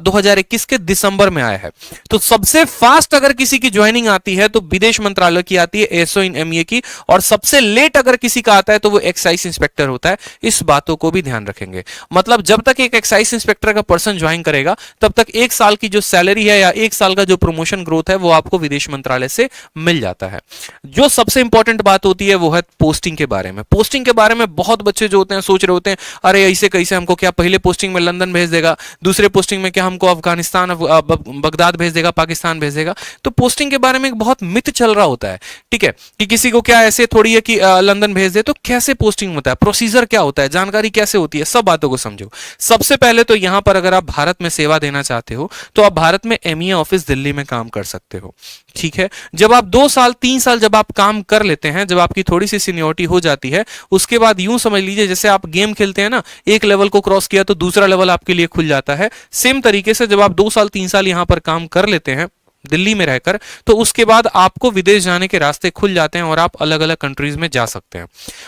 2021 के दिसंबर में आया है। तो सबसे फास्ट अगर किसी की ज्वाइनिंग आती है तो विदेश मंत्रालय की आती है, एएसओ इन एमईए की, और सबसे लेट अगर किसी का आता है तो वो एक्साइज इंस्पेक्टर होता है। इस बातों को भी ध्यान रखेंगे। मतलब जब तक एक एक्साइज इंस्पेक्टर का पर्सन ज्वाइन करेगा तब तक 1 साल की जो सैलरी है या 1 साल का जो प्रमोशन ग्रोथ है वो आपको विदेश मंत्रालय से मिल जाता है। जो सबसे इंपॉर्टेंट बात होती है वो है पोस्टिंग के बारे में। पोस्टिंग के बारे में बहुत बच्चे जो होते हैं सोच रहे होते हैं, अरे ऐसे कैसे, हमको क्या पहले पोस्टिंग में लंदन भेज देगा, दूसरे पोस्टिंग में क्या हमको अफगानिस्तान बगदाद भेज देगा, पाकिस्तान भेज देगा। तो पोस्टिंग के बारे में एक बहुत मिथ चल रहा होता है। ठीक है, कि किसी को क्या ऐसे थोड़ी है कि लंदन भेज दे, तो कैसे पोस्टिंग होता है, प्रोसीजर क्या होता है, जानकारी कैसे होती है, सब बातों को समझो। सबसे पहले तो यहां पर अगर आप भारत में सेवा देना चाहते हो तो आप भारत में एमईए ऑफिस दिल्ली में काम कर सकते हो। ठीक है, जब आप 2 साल 3 साल जब आप काम कर लेते हैं, जब आपकी थोड़ी सी सीनियोरिटी हो जाती है, उसके बाद यूं समझ लीजिए जैसे आप गेम खेलते हैं ना, एक लेवल को क्रॉस किया तो दूसरा लेवल आपके लिए खुल जाता है। सेम तरीके से जब आप 2 साल 3 साल यहां पर काम कर लेते हैं दिल्ली में रहकर, तो उसके बाद आपको विदेश जाने के रास्ते खुल जाते हैं और आप अलग अलग कंट्रीज में जा सकते हैं।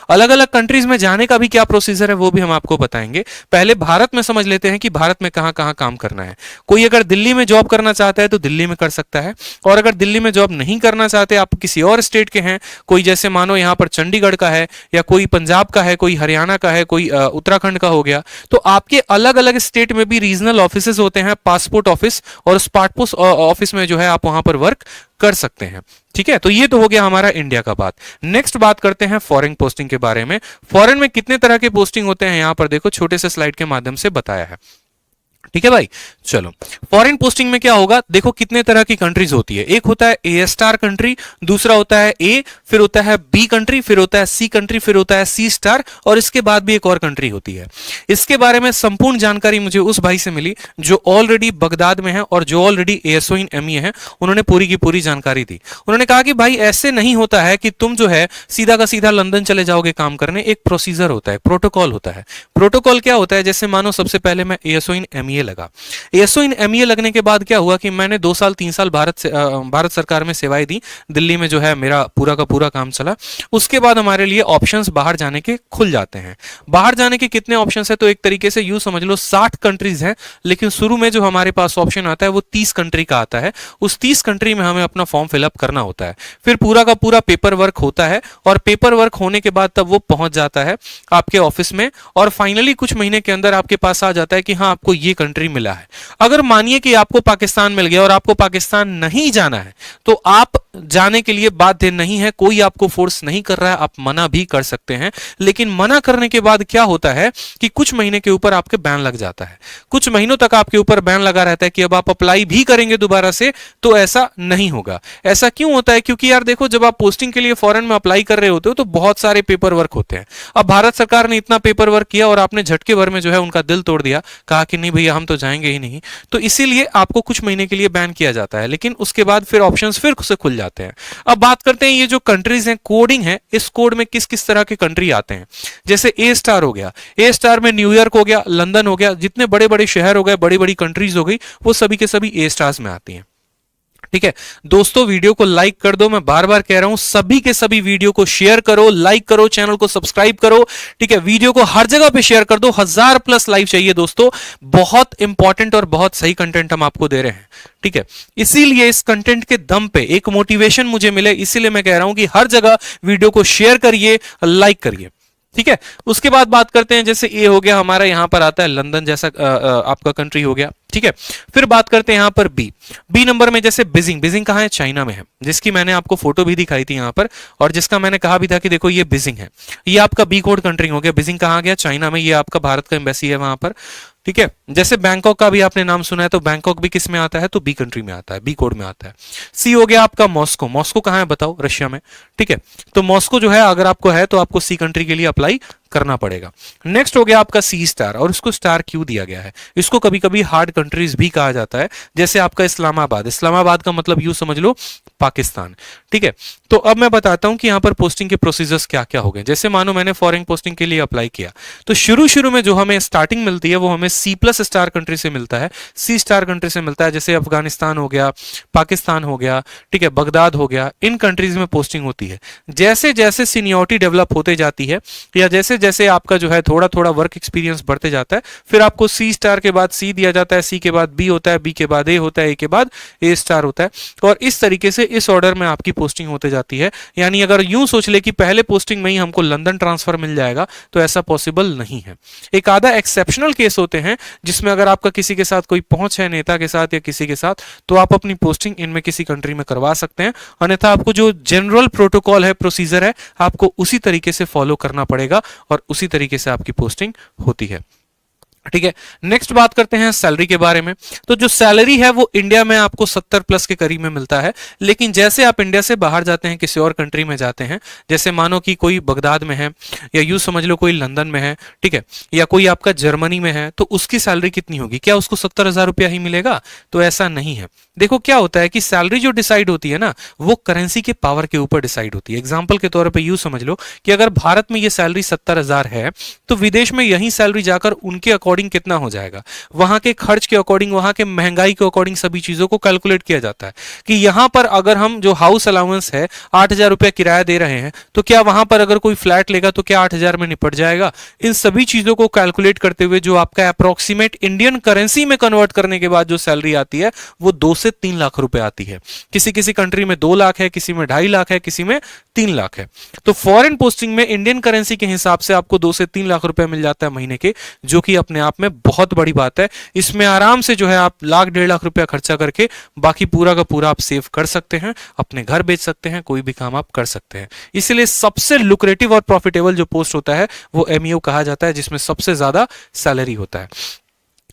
अलग अलग कंट्रीज में जाने का भी क्या प्रोसीजर है वो भी हम आपको बताएंगे। पहले भारत में समझ लेते हैं कि भारत में कहां कहां काम करना है। कोई अगर दिल्ली में जॉब करना चाहता है तो दिल्ली में कर सकता है, और अगर दिल्ली में जॉब नहीं करना चाहते, आप किसी और स्टेट के हैं, कोई जैसे मानो यहां पर चंडीगढ़ का है, या कोई पंजाब का है, कोई हरियाणा का है, कोई उत्तराखंड का हो गया, तो आपके अलग अलग स्टेट में भी रीजनल ऑफिस होते हैं, पासपोर्ट ऑफिस और स्पार्टपोस्ट ऑफिस में जो है आप वहां पर वर्क कर सकते हैं। ठीक है, तो ये तो हो गया हमारा इंडिया का बात। नेक्स्ट बात करते हैं फॉरेन पोस्टिंग के बारे में। फॉरेन में कितने तरह के पोस्टिंग होते हैं, यहां पर देखो छोटे से स्लाइड के माध्यम से बताया है। ठीक है भाई। चलो, फॉरेन पोस्टिंग में क्या होगा, देखो कितने तरह की कंट्रीज होती है। एक होता है ए स्टार कंट्री, दूसरा होता है ए, फिर होता है बी कंट्री, फिर होता है सी कंट्री, फिर होता है सी स्टार, और इसके बाद भी एक और कंट्री होती है। इसके बारे में संपूर्ण जानकारी मुझे उस भाई से मिली जो ऑलरेडी बगदाद में है और जो ऑलरेडी एएसओ इन एमईए है। उन्होंने पूरी की पूरी जानकारी दी। उन्होंने कहा कि भाई ऐसे नहीं होता है कि तुम जो है सीधा का सीधा लंदन चले जाओगे काम करने। एक प्रोसीजर होता है, प्रोटोकॉल होता है। प्रोटोकॉल क्या होता है, जैसे मानो सबसे पहले मैं एएसओ इन एमईए लगा। एएसओ इन एमईए लगने के बाद क्या हुआ कि मैंने 2 साल 3 साल भारत सरकार में सेवाएं दी। दिल्ली में जो है मेरा पूरा का पूरा काम चला। उसके बाद हमारे लिए ऑप्शंस बाहर जाने के खुल जाते हैं। बाहर जाने के कितने ऑप्शंस है, तो एक तरीके से यूं समझ लो 60 कंट्रीज हैं, लेकिन शुरू में जो हमारे पास ऑप्शन आता है वो 30 कंट्री का आता है। उस 30 कंट्री में हमें अपना फॉर्म फिलअप करना होता है। फिर पूरा का पूरा पेपर वर्क होता है, और पेपर वर्क होने के बाद तब वो पहुंच जाता है आपके ऑफिस में, और फाइनली कुछ महीने के अंदर आपके पास आ जाता है कि हाँ आपको ये कंट्री मिला है। अगर मानिए कि आपको पाकिस्तान मिल गया और आपको पाकिस्तान नहीं जाना है, तो आप जाने के लिए बाध्य नहीं है, कोई आपको फोर्स नहीं कर रहा है, आप मना भी कर सकते हैं। लेकिन मना करने के बाद क्या होता है कि कुछ महीने के ऊपर आपके बैन लग जाता है। कुछ महीनों तक आपके ऊपर बैन लगा रहता है कि अब आप अप्लाई भी करेंगे दोबारा से तो ऐसा नहीं होगा। ऐसा क्यों होता है, क्योंकि यार देखो जब आप पोस्टिंग के लिए फॉरेन में अप्लाई कर रहे होते हो तो बहुत सारे पेपर वर्क होते हैं। अब भारत सरकार ने इतना पेपर वर्क किया और आपने झटके भर में जो है उनका दिल तोड़ दिया, कहा कि नहीं भैया हम तो जाएंगे ही नहीं, तो इसीलिए आपको कुछ महीने के लिए बैन किया जाता है। लेकिन उसके बाद फिर ऑप्शंस फिर से खुल जाते हैं। अब बात करते हैं ये जो कंट्रीज हैं, कोडिंग है, इस कोड में किस किस तरह के कंट्री आते हैं। जैसे ए स्टार हो गया, ए स्टार में न्यूयॉर्क हो गया, लंदन हो गया, जितने बड़े बड़े शहर हो गए, बड़ी बड़ी कंट्रीज हो गई, वो सभी के सभी ए स्टार्स में आती हैं। ठीक है दोस्तों, वीडियो को लाइक कर दो। मैं बार बार कह रहा हूं सभी के सभी वीडियो को शेयर करो, लाइक करो, चैनल को सब्सक्राइब करो। ठीक है, वीडियो को हर जगह पे शेयर कर दो। 1000+ लाइव चाहिए दोस्तों। बहुत इंपॉर्टेंट और बहुत सही कंटेंट हम आपको दे रहे हैं। ठीक है, इसीलिए इस कंटेंट के दम पे एक मोटिवेशन मुझे मिले, इसीलिए मैं कह रहा हूं कि हर जगह वीडियो को शेयर करिए, लाइक करिए। ठीक है, उसके बाद बात करते हैं, जैसे ए हो गया हमारा, यहां पर आता है लंदन जैसा आपका कंट्री हो गया। ठीक है, फिर बात करते हैं यहां पर बी नंबर में, जैसे बीजिंग। बीजिंग कहां है, चाइना में है, जिसकी मैंने आपको फोटो भी दिखाई थी यहां पर, और जिसका मैंने कहा भी था कि देखो ये बीजिंग है। ये आपका बी कोड कंट्री हो गया। बीजिंग कहां गया, चाइना में। ये आपका भारत का एम्बेसी है वहां पर। ठीक है, जैसे बैंकॉक का भी आपने नाम सुना है, तो बैंकॉक भी किस में आता है, तो बी कंट्री में आता है, बी कोड में आता है। सी हो गया आपका मॉस्को। मॉस्को कहां है बताओ, रशिया में। ठीक है, तो मॉस्को जो है अगर आपको है तो आपको सी कंट्री के लिए अप्लाई करना पड़ेगा। नेक्स्ट हो गया आपका सी स्टार, और इसको स्टार क्यों दिया गया है, इसको कभी कभी हार्ड कंट्रीज भी कहा जाता है। जैसे आपका इस्लामाबाद, इस्लामाबाद का मतलब यूं समझ लो पाकिस्तान। ठीक है, तो अब मैं बताता हूं कि यहां पर पोस्टिंग के प्रोसीजर्स क्या क्या हो गए। जैसे मानो मैंने फॉरेन पोस्टिंग के लिए अप्लाई किया, तो शुरू में जो हमें स्टार्टिंग मिलती है वो हमें C+ स्टार कंट्री से मिलता है, सी स्टार कंट्री से मिलता है। जैसे अफगानिस्तान हो गया, पाकिस्तान हो गया, ठीक है, बगदाद हो गया, इन कंट्रीज में पोस्टिंग होती है। जैसे जैसे सीनियरिटी डेवलप होते जाती है, या जैसे जैसे आपका जो है थोड़ा थोड़ा वर्क एक्सपीरियंस बढ़ते जाता है, फिर आपको सी स्टार के बाद सी दिया जाता है, सी के बाद बी होता है, बी के बाद ए होता है, ए के बाद ए स्टार होता है, और इस तरीके से इस ऑर्डर में आपकी पोस्टिंग होते जाती है। यानी अगर यूं सोच ले कि पहले पोस्टिंग में ही हमको लंदन ट्रांसफर मिल जाएगा, तो ऐसा पॉसिबल नहीं है। एक आधा एक्सेप्शनल केस होते हैं जिसमें अगर आपका किसी के साथ कोई पहुंच है, नेता के साथ या किसी के साथ, तो आप अपनी पोस्टिंग इनमें किसी कंट्री में करवा सकते हैं। अन्यथा आपको जो जनरल प्रोटोकॉल है, प्रोसीजर है, आपको उसी तरीके से फॉलो करना पड़ेगा और उसी तरीके से आपकी पोस्टिंग होती है। ठीक है, नेक्स्ट बात करते हैं सैलरी के बारे में। तो जो सैलरी है वो इंडिया में आपको 70+ के करीब में मिलता है। लेकिन जैसे आप इंडिया से बाहर जाते हैं, किसी और कंट्री में जाते हैं, जैसे मानो कि कोई बगदाद में है, या यूं समझ लो कोई लंदन में है, ठीक है, या कोई आपका जर्मनी में है, तो उसकी सैलरी कितनी होगी? क्या उसको 70,000 रुपया ही मिलेगा? तो ऐसा नहीं है। देखो क्या होता है कि सैलरी जो डिसाइड होती है ना, वो करेंसी के पावर के ऊपर डिसाइड होती है। एग्जाम्पल के तौर पर यूं समझ लो कि अगर भारत में ये सैलरी 70,000 है, तो विदेश में यही सैलरी जाकर उनके अकॉर्डिंग कितना हो जाएगा, वहां के खर्च के अकॉर्डिंग, वहां के महंगाई के अकॉर्डिंग सभी चीजों को कैलकुलेट किया जाता है कि यहां पर अगर हम जो हाउस अलाउंस है 8,000 रुपया किराया दे रहे हैं, तो क्या वहां पर अगर कोई फ्लैट लेगा तो क्या 8,000 में निपट जाएगा? इन सभी चीजों को कैलकुलेट करते हुए जो आपका अप्रोक्सीमेट इंडियन करेंसी में कन्वर्ट करने के बाद जो सैलरी आती है वो 2 से 3 लाख रुपए आती है। किसी किसी कंट्री में 2 लाख है, किसी में 2.5 लाख है, किसी में 3 लाख है। तो फॉरेन पोस्टिंग में इंडियन करेंसी के हिसाब से आपको 2 से 3 लाख रुपए मिल जाता है महीने के, जो कि अपने आप में बहुत बड़ी बात है। इसमें आराम से जो है आप लाख 1.5 लाख रुपया खर्चा करके बाकी पूरा का पूरा आप सेव कर सकते हैं, अपने घर बेच सकते हैं, कोई भी काम आप कर सकते हैं। इसलिए सबसे लुक्रेटिव और प्रॉफिटेबल जो पोस्ट होता है वो एमईओ कहा जाता है, जिसमें सबसे ज्यादा सैलरी होता है।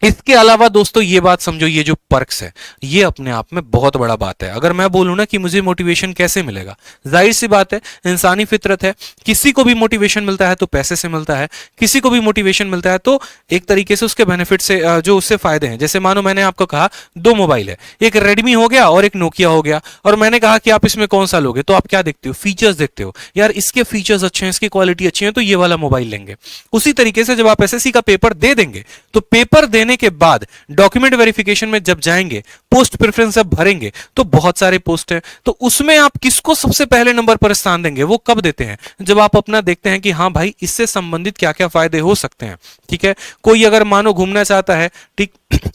इसके अलावा दोस्तों ये बात समझो, ये जो पर्क्स है ये अपने आप में बहुत बड़ा बात है। अगर मैं बोलूं ना कि मुझे मोटिवेशन कैसे मिलेगा, जाहिर सी बात है, इंसानी फितरत है, किसी को भी मोटिवेशन मिलता है तो पैसे से मिलता है, किसी को भी मोटिवेशन मिलता है तो एक तरीके से उसके बेनिफिट से, जो उससे फायदे हैं। जैसे मानो मैंने आपको कहा दो मोबाइल है, एक रेडमी हो गया और एक नोकिया हो गया, और मैंने कहा कि आप इसमें कौन सा लोगे, तो आप क्या देखते हो, फीचर्स देखते हो, यार इसके फीचर्स अच्छे हैं, इसकी क्वालिटी अच्छी है तो ये वाला मोबाइल लेंगे। उसी तरीके से जब आप एसएससी का पेपर दे देंगे तो पेपर देने के बाद डॉक्यूमेंट वेरिफिकेशन में जब जाएंगे, पोस्ट प्रेफरेंस जब भरेंगे तो बहुत सारे पोस्ट हैं, तो उसमें आप किसको सबसे पहले नंबर पर स्थान देंगे, वो कब देते हैं, जब आप अपना देखते हैं कि हाँ भाई इससे संबंधित क्या क्या फायदे हो सकते हैं। ठीक है, कोई अगर मानो घूमना चाहता है, ठीक,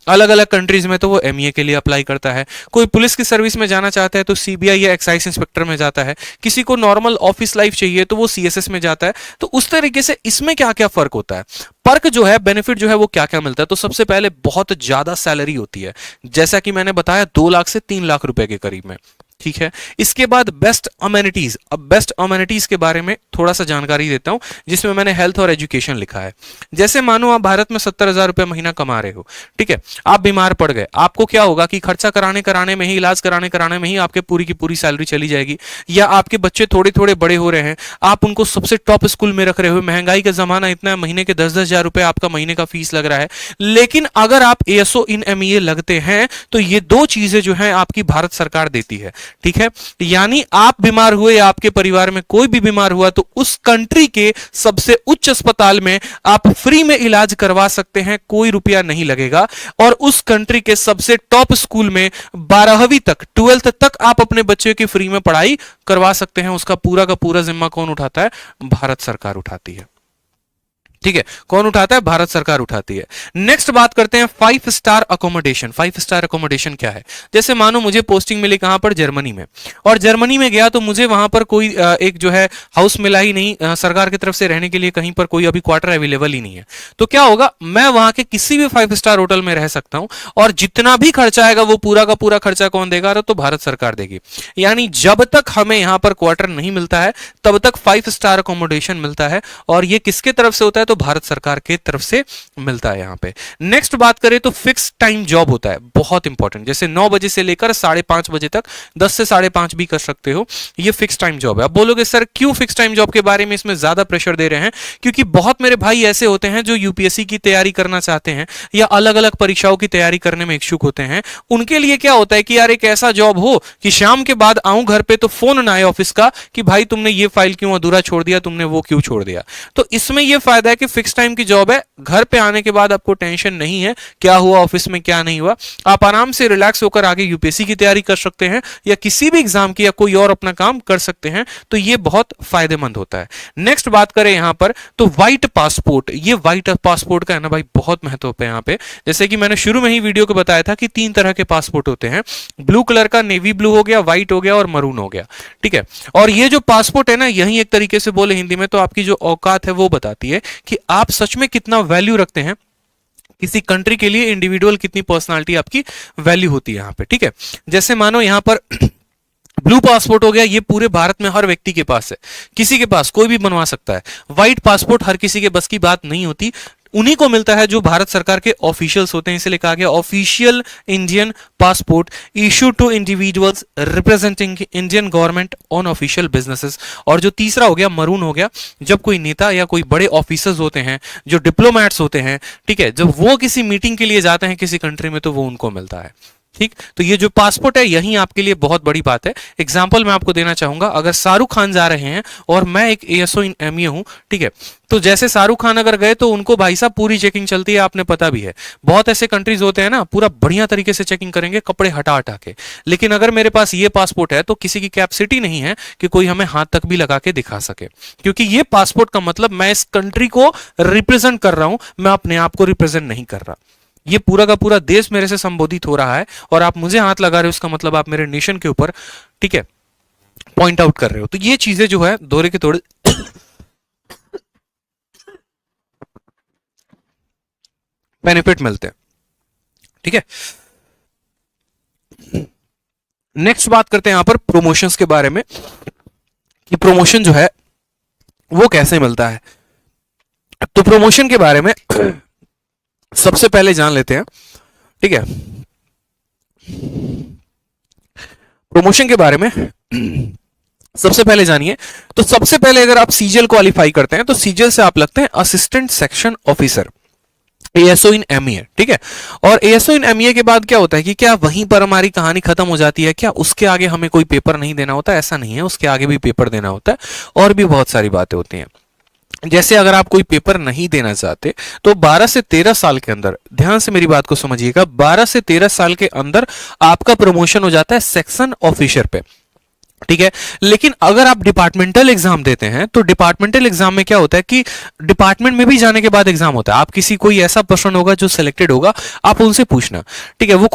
अलग अलग कंट्रीज में, तो वो एमईए के लिए अप्लाई करता है। कोई पुलिस की सर्विस में जाना चाहता है तो सीबीआई या एक्साइज इंस्पेक्टर में जाता है। किसी को नॉर्मल ऑफिस लाइफ चाहिए तो वो सीएसएस में जाता है। तो उस तरीके से इसमें क्या क्या फर्क होता है, पर्क जो है, बेनिफिट जो है वो क्या क्या मिलता है। तो सबसे पहले बहुत ज्यादा सैलरी होती है, जैसा कि मैंने बताया 2 लाख से 3 लाख रुपए के करीब में। ठीक है, इसके बाद बेस्ट अमेनिटीज। अब बेस्ट अमेनिटीज के बारे में थोड़ा सा जानकारी देता हूं, जिसमें मैंने हेल्थ और एजुकेशन लिखा है। जैसे मानो आप भारत में 70,000 रुपए महीना कमा रहे हो, ठीक है, आप बीमार पड़ गए, आपको क्या होगा कि खर्चा कराने में ही, इलाज कराने में ही आपके पूरी की पूरी सैलरी चली जाएगी। या आपके बच्चे थोड़े थोड़े बड़े हो रहे हैं, आप उनको सबसे टॉप स्कूल में रख रहे हो, महंगाई का जमाना इतना है, महीने के 10-10 हजार रुपए आपका महीने का फीस लग रहा है। लेकिन अगर आप एएसओ इन एमईए लगते हैं तो ये दो चीजें जो है आपकी भारत सरकार देती है। ठीक है, यानी आप बीमार हुए या आपके परिवार में कोई भी बीमार हुआ तो उस कंट्री के सबसे उच्च अस्पताल में आप फ्री में इलाज करवा सकते हैं, कोई रुपया नहीं लगेगा। और उस कंट्री के सबसे टॉप स्कूल में 12वीं तक, 12th तक आप अपने बच्चे की फ्री में पढ़ाई करवा सकते हैं। उसका पूरा का पूरा जिम्मा कौन उठाता है, भारत सरकार उठाती है। ठीक है, कौन उठाता है, भारत सरकार उठाती है। नेक्स्ट बात करते हैं 5 स्टार अकोमोडेशन। 5 स्टार अकोमोडेशन क्या है, जैसे मानो मुझे पोस्टिंग मिली कहां पर, जर्मनी में, और जर्मनी में गया तो मुझे वहां पर कोई एक जो है हाउस मिला ही नहीं, सरकार की तरफ से रहने के लिए कहीं पर कोई अभी क्वार्टर अवेलेबल ही नहीं है। तो क्या होगा, मैं वहां के किसी भी 5 स्टार होटल में रह सकता हूं, और जितना भी खर्चा आएगा वो पूरा का पूरा खर्चा कौन देगा, तो भारत सरकार देगी। यानी जब तक हमें यहां पर क्वार्टर नहीं मिलता है तब तक 5 स्टार अकोमोडेशन मिलता है, और ये किसके तरफ से होता है, तो भारत सरकार के तरफ से मिलता है यहां पे। नेक्स्ट बात करें तो फिक्स टाइम जॉब होता है, बहुत इंपॉर्टेंट, जैसे 9 बजे से लेकर 5:30 बजे तक, 10 से 5:30 भी कर सकते हो, ये फिक्स टाइम जॉब है। अब बोलोगे सर क्यों फिक्स टाइम जॉब के बारे में इसमें ज्यादा प्रेशर दे रहे हैं, क्योंकि बहुत मेरे भाई ऐसे होते हैं जो यूपीएससी की तैयारी करना चाहते हैं या अलग अलग परीक्षाओं की तैयारी करने में इच्छुक होते हैं। उनके लिए क्या होता है कि यार एक ऐसा जॉब हो कि शाम के बाद आऊं घर पे तो फोन ना आए ऑफिस का कि भाई तुमने ये फाइल क्यों अधूरा छोड़ दिया, तुमने वो क्यों छोड़ दिया। तो इसमें यह फायदा है कि फिक्स टाइम की जॉब है, घर पे आने के बाद आपको टेंशन नहीं है क्या हुआ ऑफिस में क्या नहीं हुआ, आप आराम से रिलैक्स होकर आगे यूपीएससी की तैयारी कर सकते हैं या किसी भी एग्जाम की या कोई और अपना काम कर सकते हैं। तो ये बहुत फायदेमंद होता है। नेक्स्ट बात करें यहां पर तो व्हाइट पासपोर्ट। ये व्हाइट पासपोर्ट का है ना भाई बहुत महत्व है यहां पे। जैसे कि मैंने शुरू में ही वीडियो को बताया था कि 3 तरह के पासपोर्ट होते हैं, ब्लू कलर का, नेवी ब्लू हो गया, व्हाइट हो गया और मरून हो गया। ठीक है, और ये जो पासपोर्ट है ना, यही एक तरीके से बोले हिंदी में तो आपकी जो औकात है वो बताती है कि आप सच में कितना वैल्यू रखते हैं किसी कंट्री के लिए, इंडिविजुअल कितनी पर्सनालिटी आपकी वैल्यू होती है यहां पे। ठीक है, जैसे मानो यहां पर ब्लू पासपोर्ट हो गया, ये पूरे भारत में हर व्यक्ति के पास है, किसी के पास कोई भी बनवा सकता है। व्हाइट पासपोर्ट हर किसी के बस की बात नहीं होती, उन्हीं को मिलता है जो भारत सरकार के ऑफिशियल्स होते हैं। इसे लिखा गया official Indian passport issue to individuals representing Indian government on official businesses. और जो तीसरा हो गया मरून हो गया, जब कोई नेता या कोई बड़े ऑफिसर्स होते हैं, जो डिप्लोमैट्स होते हैं, ठीक है, जब वो किसी मीटिंग के लिए जाते हैं किसी कंट्री में तो वो उनको मिलता है। ठीक, तो ये जो पासपोर्ट है यही आपके लिए बहुत बड़ी बात है। एग्जांपल मैं आपको देना चाहूंगा, अगर शाहरुख खान जा रहे हैं और मैं एक एएसओ इन एमईए हूं, ठीक है, तो जैसे शाहरुख खान अगर गए तो उनको भाई साहब पूरी चेकिंग चलती है, आपने पता भी है। बहुत ऐसे कंट्रीज होते हैं ना, पूरा बढ़िया तरीके से चेकिंग करेंगे कपड़े हटा हटा के। लेकिन अगर मेरे पास ये पासपोर्ट है तो किसी की कैपेसिटी नहीं है कि कोई हमें हाथ तक भी लगा के दिखा सके, क्योंकि ये पासपोर्ट का मतलब मैं इस कंट्री को रिप्रेजेंट कर रहा हूं, मैं अपने आप को रिप्रेजेंट नहीं कर रहा। ये पूरा का पूरा देश मेरे से संबोधित हो रहा है और आप मुझे हाथ लगा रहे हो, उसका मतलब आप मेरे नेशन के ऊपर, ठीक है, पॉइंट आउट कर रहे हो। तो ये चीजें जो है दौरे के थोड़े बेनिफिट मिलते हैं। ठीक है, नेक्स्ट बात करते हैं यहां पर प्रमोशंस के बारे में कि प्रमोशन जो है वो कैसे मिलता है। तो प्रमोशन के बारे में सबसे पहले जान लेते हैं, ठीक है, प्रमोशन के बारे में। सबसे पहले जानिए, तो सबसे पहले अगर आप सीजीएल क्वालिफाई करते हैं तो सीजीएल से आप लगते हैं असिस्टेंट सेक्शन ऑफिसर, एएसओ इन एमईए, ठीक है। और एएसओ इन एमईए के बाद क्या होता है कि क्या वहीं पर हमारी कहानी खत्म हो जाती है क्या? उसके आगे हमें कोई पेपर नहीं देना होता? ऐसा नहीं है, उसके आगे भी पेपर देना होता है और भी बहुत सारी बातें होती हैं। जैसे अगर आप कोई पेपर नहीं देना चाहते तो 12 से 13 साल के अंदर, ध्यान से मेरी बात को समझिएगा, 12 से 13 साल के अंदर आपका प्रमोशन हो जाता है सेक्शन ऑफिसर पे, ठीक है। लेकिन अगर आप डिपार्टमेंटल एग्जाम देते हैं तो डिपार्टमेंटल एग्जाम में क्या होता है कि डिपार्टमेंट में भी जाने के बाद एग्जाम होता है। आप किसी कोई ऐसा पर्सन होगा जो सिलेक्टेड होगा, आप उनसे पूछना, ठीक है, वो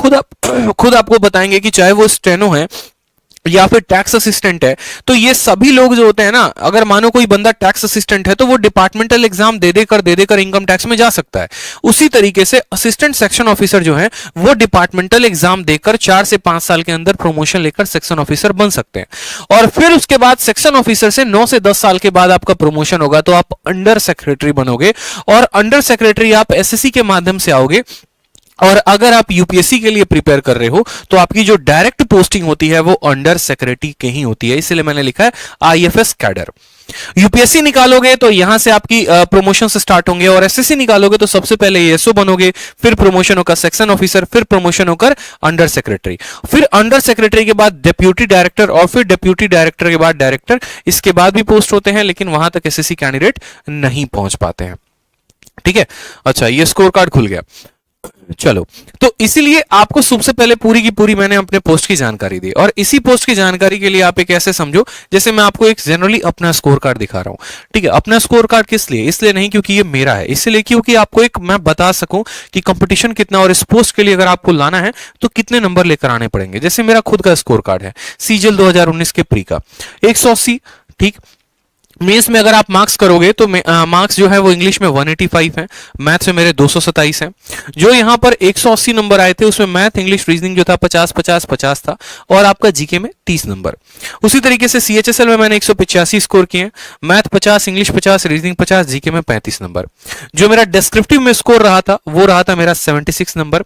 खुद आपको बताएंगे कि चाहे वो स्टेनो है या फिर टैक्स असिस्टेंट है, तो ये सभी लोग जो होते हैं ना, अगर मानो कोई बंदा टैक्स असिस्टेंट है तो वो डिपार्टमेंटल एग्जाम दे देकर इनकम टैक्स में जा सकता है। उसी तरीके से असिस्टेंट सेक्शन ऑफिसर जो है वो डिपार्टमेंटल एग्जाम देकर 4 से 5 साल के अंदर प्रमोशन लेकर सेक्शन ऑफिसर बन सकते हैं। और फिर उसके बाद सेक्शन ऑफिसर से 9 से 10 साल के बाद आपका प्रमोशन होगा तो आप अंडर सेक्रेटरी बनोगे, और अंडर सेक्रेटरी आप एसएससी के माध्यम से आओगे। और अगर आप यूपीएससी के लिए प्रिपेयर कर रहे हो तो आपकी जो डायरेक्ट पोस्टिंग होती है वो अंडर सेक्रेटरी के ही होती है, इसलिए मैंने लिखा है आईएफएस कैडर। यूपीएससी निकालोगे तो यहां से आपकी प्रमोशन से स्टार्ट होंगे, और एसएससी निकालोगे तो सबसे पहले एएसओ बनोगे, फिर प्रमोशन होकर सेक्शन ऑफिसर, फिर प्रमोशन होकर अंडर सेक्रेटरी, फिर अंडर सेक्रेटरी के बाद डेप्यूटी डायरेक्टर, और फिर डेप्यूटी डायरेक्टर के बाद डायरेक्टर। इसके बाद भी पोस्ट होते हैं लेकिन वहां तक एसएससी कैंडिडेट नहीं पहुंच पाते हैं, ठीक है। अच्छा, ये स्कोर कार्ड खुल गया। चलो, तो इसीलिए आपको सबसे पहले पूरी की पूरी मैंने अपने पोस्ट की जानकारी दी, और इसी पोस्ट की जानकारी के लिए आप एक ऐसे समझो जैसे मैं आपको एक जनरली अपना स्कोर कार्ड दिखा रहा हूं, ठीक है। अपना स्कोर कार्ड किस लिए? इसलिए नहीं क्योंकि ये मेरा है, इसलिए क्योंकि आपको एक मैं बता सकूं कि कंपटीशन कितना, और इस पोस्ट के लिए अगर आपको लाना है तो कितने नंबर लेकर आने पड़ेंगे। जैसे मेरा खुद का स्कोर कार्ड है सीजीएल 2019 के प्री का 180, ठीक। मेंस में अगर आप मार्क्स करोगे तो मार्क्स जो है वो इंग्लिश में 185 है, मैथ्स में मेरे 227 है। जो यहां पर 180 नंबर आए थे उसमें मैथ, इंग्लिश, रीजनिंग जो था 50-50-50 था, और आपका जीके में 30 नंबर। उसी तरीके से सीएचएसएल में मैंने 185 स्कोर किए, मैथ 50, इंग्लिश 50, रीजनिंग 50, जीके में 35 नंबर। जो मेरा डिस्क्रिप्टिव में स्कोर रहा था वो रहा था मेरा 76 नंबर।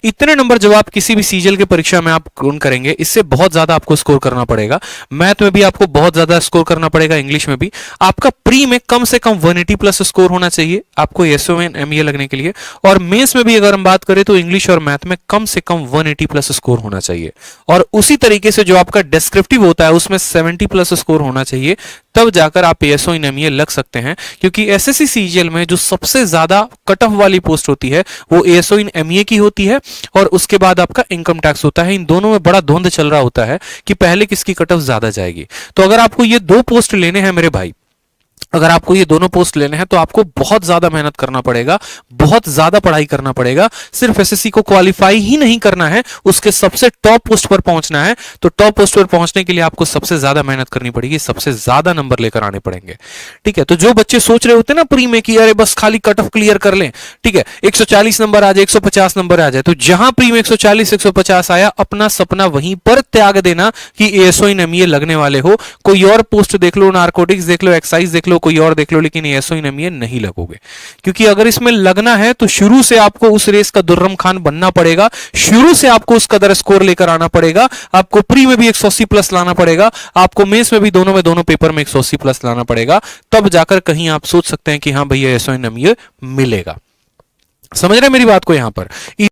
इतने नंबर जब आप किसी भी सीजीएल की परीक्षा में आप ग्रहण करेंगे, इससे बहुत ज्यादा आपको स्कोर करना पड़ेगा। मैथ में भी आपको बहुत ज्यादा स्कोर करना पड़ेगा, इंग्लिश में भी। आपका प्री में कम से कम 180 प्लस स्कोर होना चाहिए आपको एसओ में एमईए लगने के लिए, और मेंस में भी अगर हम बात करें तो इंग्लिश और मैथ में कम से कम 180 प्लस स्कोर होना चाहिए। और उसी तरीके से जो आपका डिस्क्रिप्टिव होता है उसमें 70 प्लस स्कोर होना चाहिए, तब जाकर आप एएसओ इन एमईए लग सकते हैं। क्योंकि एसएससी सीजीएल में जो सबसे ज्यादा कट ऑफ वाली पोस्ट होती है वो एएसओ इन एमईए की होती है, और उसके बाद आपका इनकम टैक्स होता है। इन दोनों में बड़ा धुंध चल रहा होता है कि पहले किसकी कट ऑफ ज्यादा जाएगी। तो अगर आपको ये 2 पोस्ट लेने हैं मेरे भाई, अगर आपको ये दोनों पोस्ट लेने हैं तो आपको बहुत ज्यादा मेहनत करना पड़ेगा, बहुत ज्यादा पढ़ाई करना पड़ेगा। सिर्फ एसएससी को क्वालिफाई ही नहीं करना है, उसके सबसे टॉप पोस्ट पर पहुंचना है। तो टॉप पोस्ट पर पहुंचने के लिए आपको सबसे ज्यादा मेहनत करनी पड़ेगी, सबसे ज्यादा नंबर लेकर आने पड़ेंगे, ठीक है। तो जो बच्चे सोच रहे होते हैं ना प्री में कि अरे बस खाली कट ऑफ क्लियर कर लें, ठीक है, 140 नंबर आ जाए, 150 नंबर आ जाए, तो जहां प्री में 140 150 आया, अपना सपना वहीं पर त्याग देना कि एएसओ इन एमईए लगने वाले हो। कोई और पोस्ट देख लो, नारकोटिक्स देख लो, एक्साइज देख लो, कोई और देख लो, लेकिन एएसओ इन एमईए नहीं लगोगे। क्योंकि अगर इसमें लगना है तो शुरू से आपको उस रेस का दुर्रम खान बनना पड़ेगा, शुरू से आपको उस कदर स्कोर लेकर आना पड़ेगा। आपको प्री में भी 180 प्लस लाना पड़ेगा, आपको मेंस में भी दोनों पेपर में 180 प्लस लाना पड़ेगा, तब जाकर कहीं आप सोच सकते हैं कि हाँ भैया एएसओ इन एमईए मिलेगा। समझ रहे हैं मेरी बात को यहां पर?